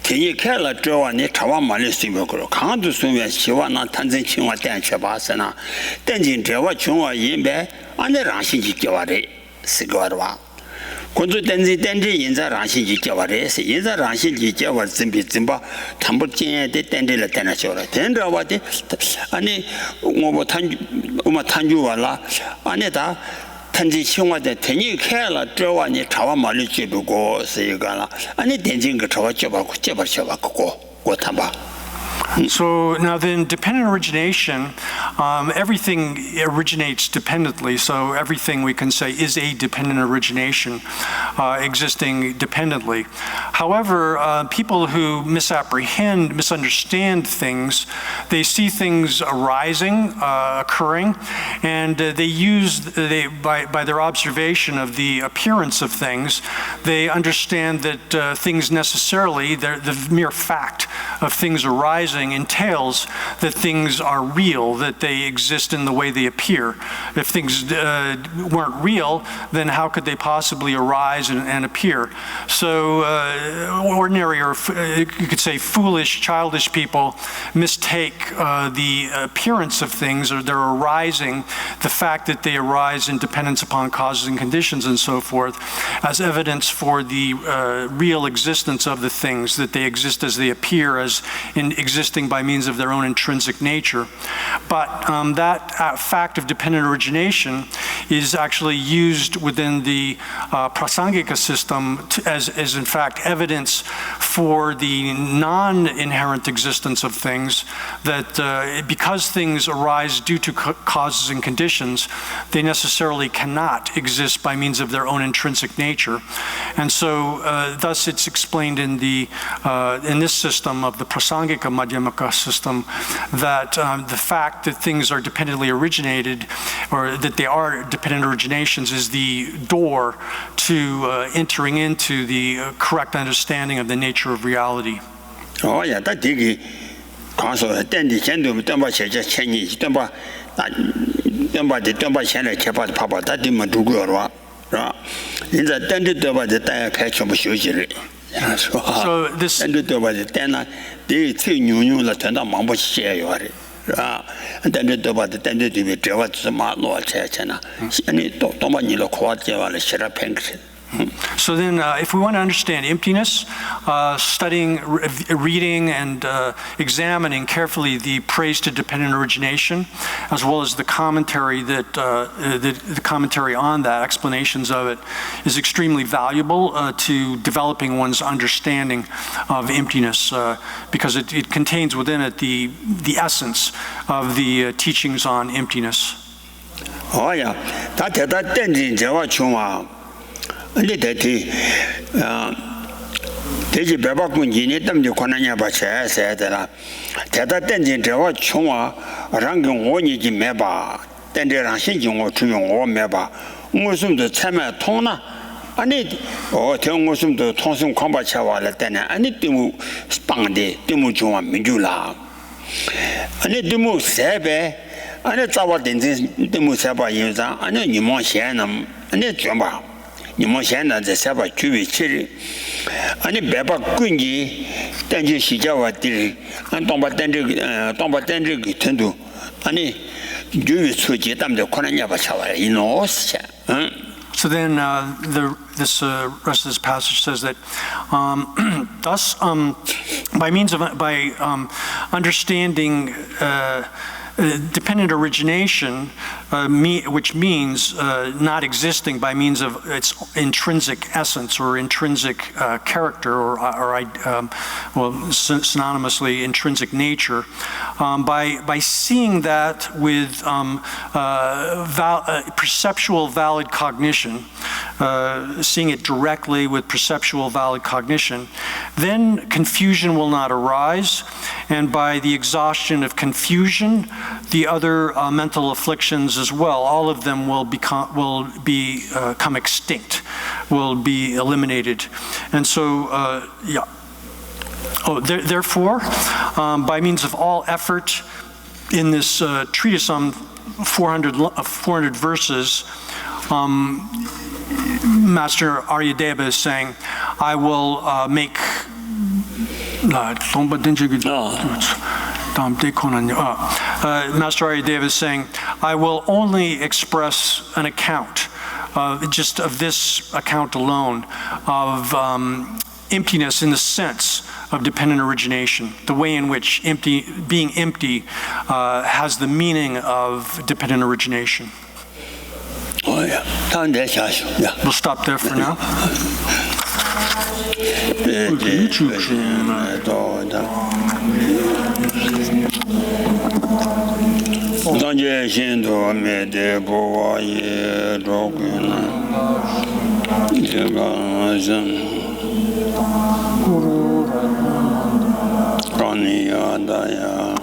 Tenyi kela zhewa ni chawa mali sime kuro kandu sunwe shiwa na tanzen chingwa ten cheba sana tenjin zhewa chungwa yinbe ane rangshin ji kiwa re sikwa rwa kunzu tenzi tenzi yinza rangshin ji kiwa re yinza rangshin ji kiwa zimbi zimba tambu jinye de tenzi la tena shiwa ten zhewa de ane ngobo tanju wala ane da tanzi chingwa de tenyi kela zhewa ni chawa mali jibu go siga la ane tenjin ka chawa jeba go tamba. So now then, dependent origination, everything originates dependently, so everything we can say is a dependent origination existing dependently. However, people who misunderstand things, they see things arising, occurring, and by their observation of the appearance of things, they understand that things necessarily, the mere fact of things arising entails that things are real, that they exist in the way they appear. If things weren't real, then how could they possibly arise and appear? So ordinary, or you could say foolish, childish people mistake the appearance of things, or their arising, the fact that they arise in dependence upon causes and conditions and so forth, as evidence for the real existence of the things, that they exist as they appear, as in existing by means of their own intrinsic nature. But that fact of dependent origination is actually used within the prasangika system as in fact evidence for the non-inherent existence of things, that because things arise due to causes and conditions, they necessarily cannot exist by means of their own intrinsic nature. And so thus it's explained in this system of the Prasangika Madhyamaka system that the fact that things are dependently originated, or that they are dependent originations, is the door to entering into the correct understanding of the nature of reality. Oh yeah, that digi console then the gender don't buy Chinese, don't buy China Kappa Papa, that didn't do good, right? In the tended over the tire catch of usually. So this ended over the tenor, they three new that turned out Mambo share you are. And then the over the tended to be driven to the Marlow Church and it don't want you look what you are a share of pink. So then, if we want to understand emptiness, studying, reading, and examining carefully the praise to dependent origination, as well as the commentary that the commentary on that, explanations of it, is extremely valuable to developing one's understanding of emptiness, because it contains within it the essence of the teachings on emptiness. Oh yeah, that tending Java. 근데 대티 대지 배바군지니 땀지 권하냐 봐셔야 되라 대다 땡진 저와 총아 랑경 원이지 매봐 땡제랑 신경어 주용 오 매봐 무슨도 참에 통나 아니 대웅무슨도 통성 관바차와라 때네 아니 띠무 빵데 띠무 중앙 민주라 아니 띠무 세배 아니 자와된지 띠무 세바 인자 아니 니모시에는 아니 좀봐你们现在在下边区别起的，你别把根基等于洗脚啊的，当把等这个程度，你区别出去，他们就可能也把下来一弄死去，So then, this rest of this passage says that, thus, by understanding dependent origination, which means not existing by means of its intrinsic essence or intrinsic character, or synonymously intrinsic nature, by seeing that with perceptual valid cognition, seeing it directly with perceptual valid cognition, then confusion will not arise, and by the exhaustion of confusion, the other mental afflictions as well, all of them will become extinct, will be eliminated. And so, therefore, by means of all effort in this treatise on 400 verses, Master Aryadeva is saying, I will make Master Aryadeva is saying, I will only express an account, just of this account alone, of emptiness in the sense of dependent origination, the way in which being empty has the meaning of dependent origination. Oh yeah, We'll stop there for now. Kani adaya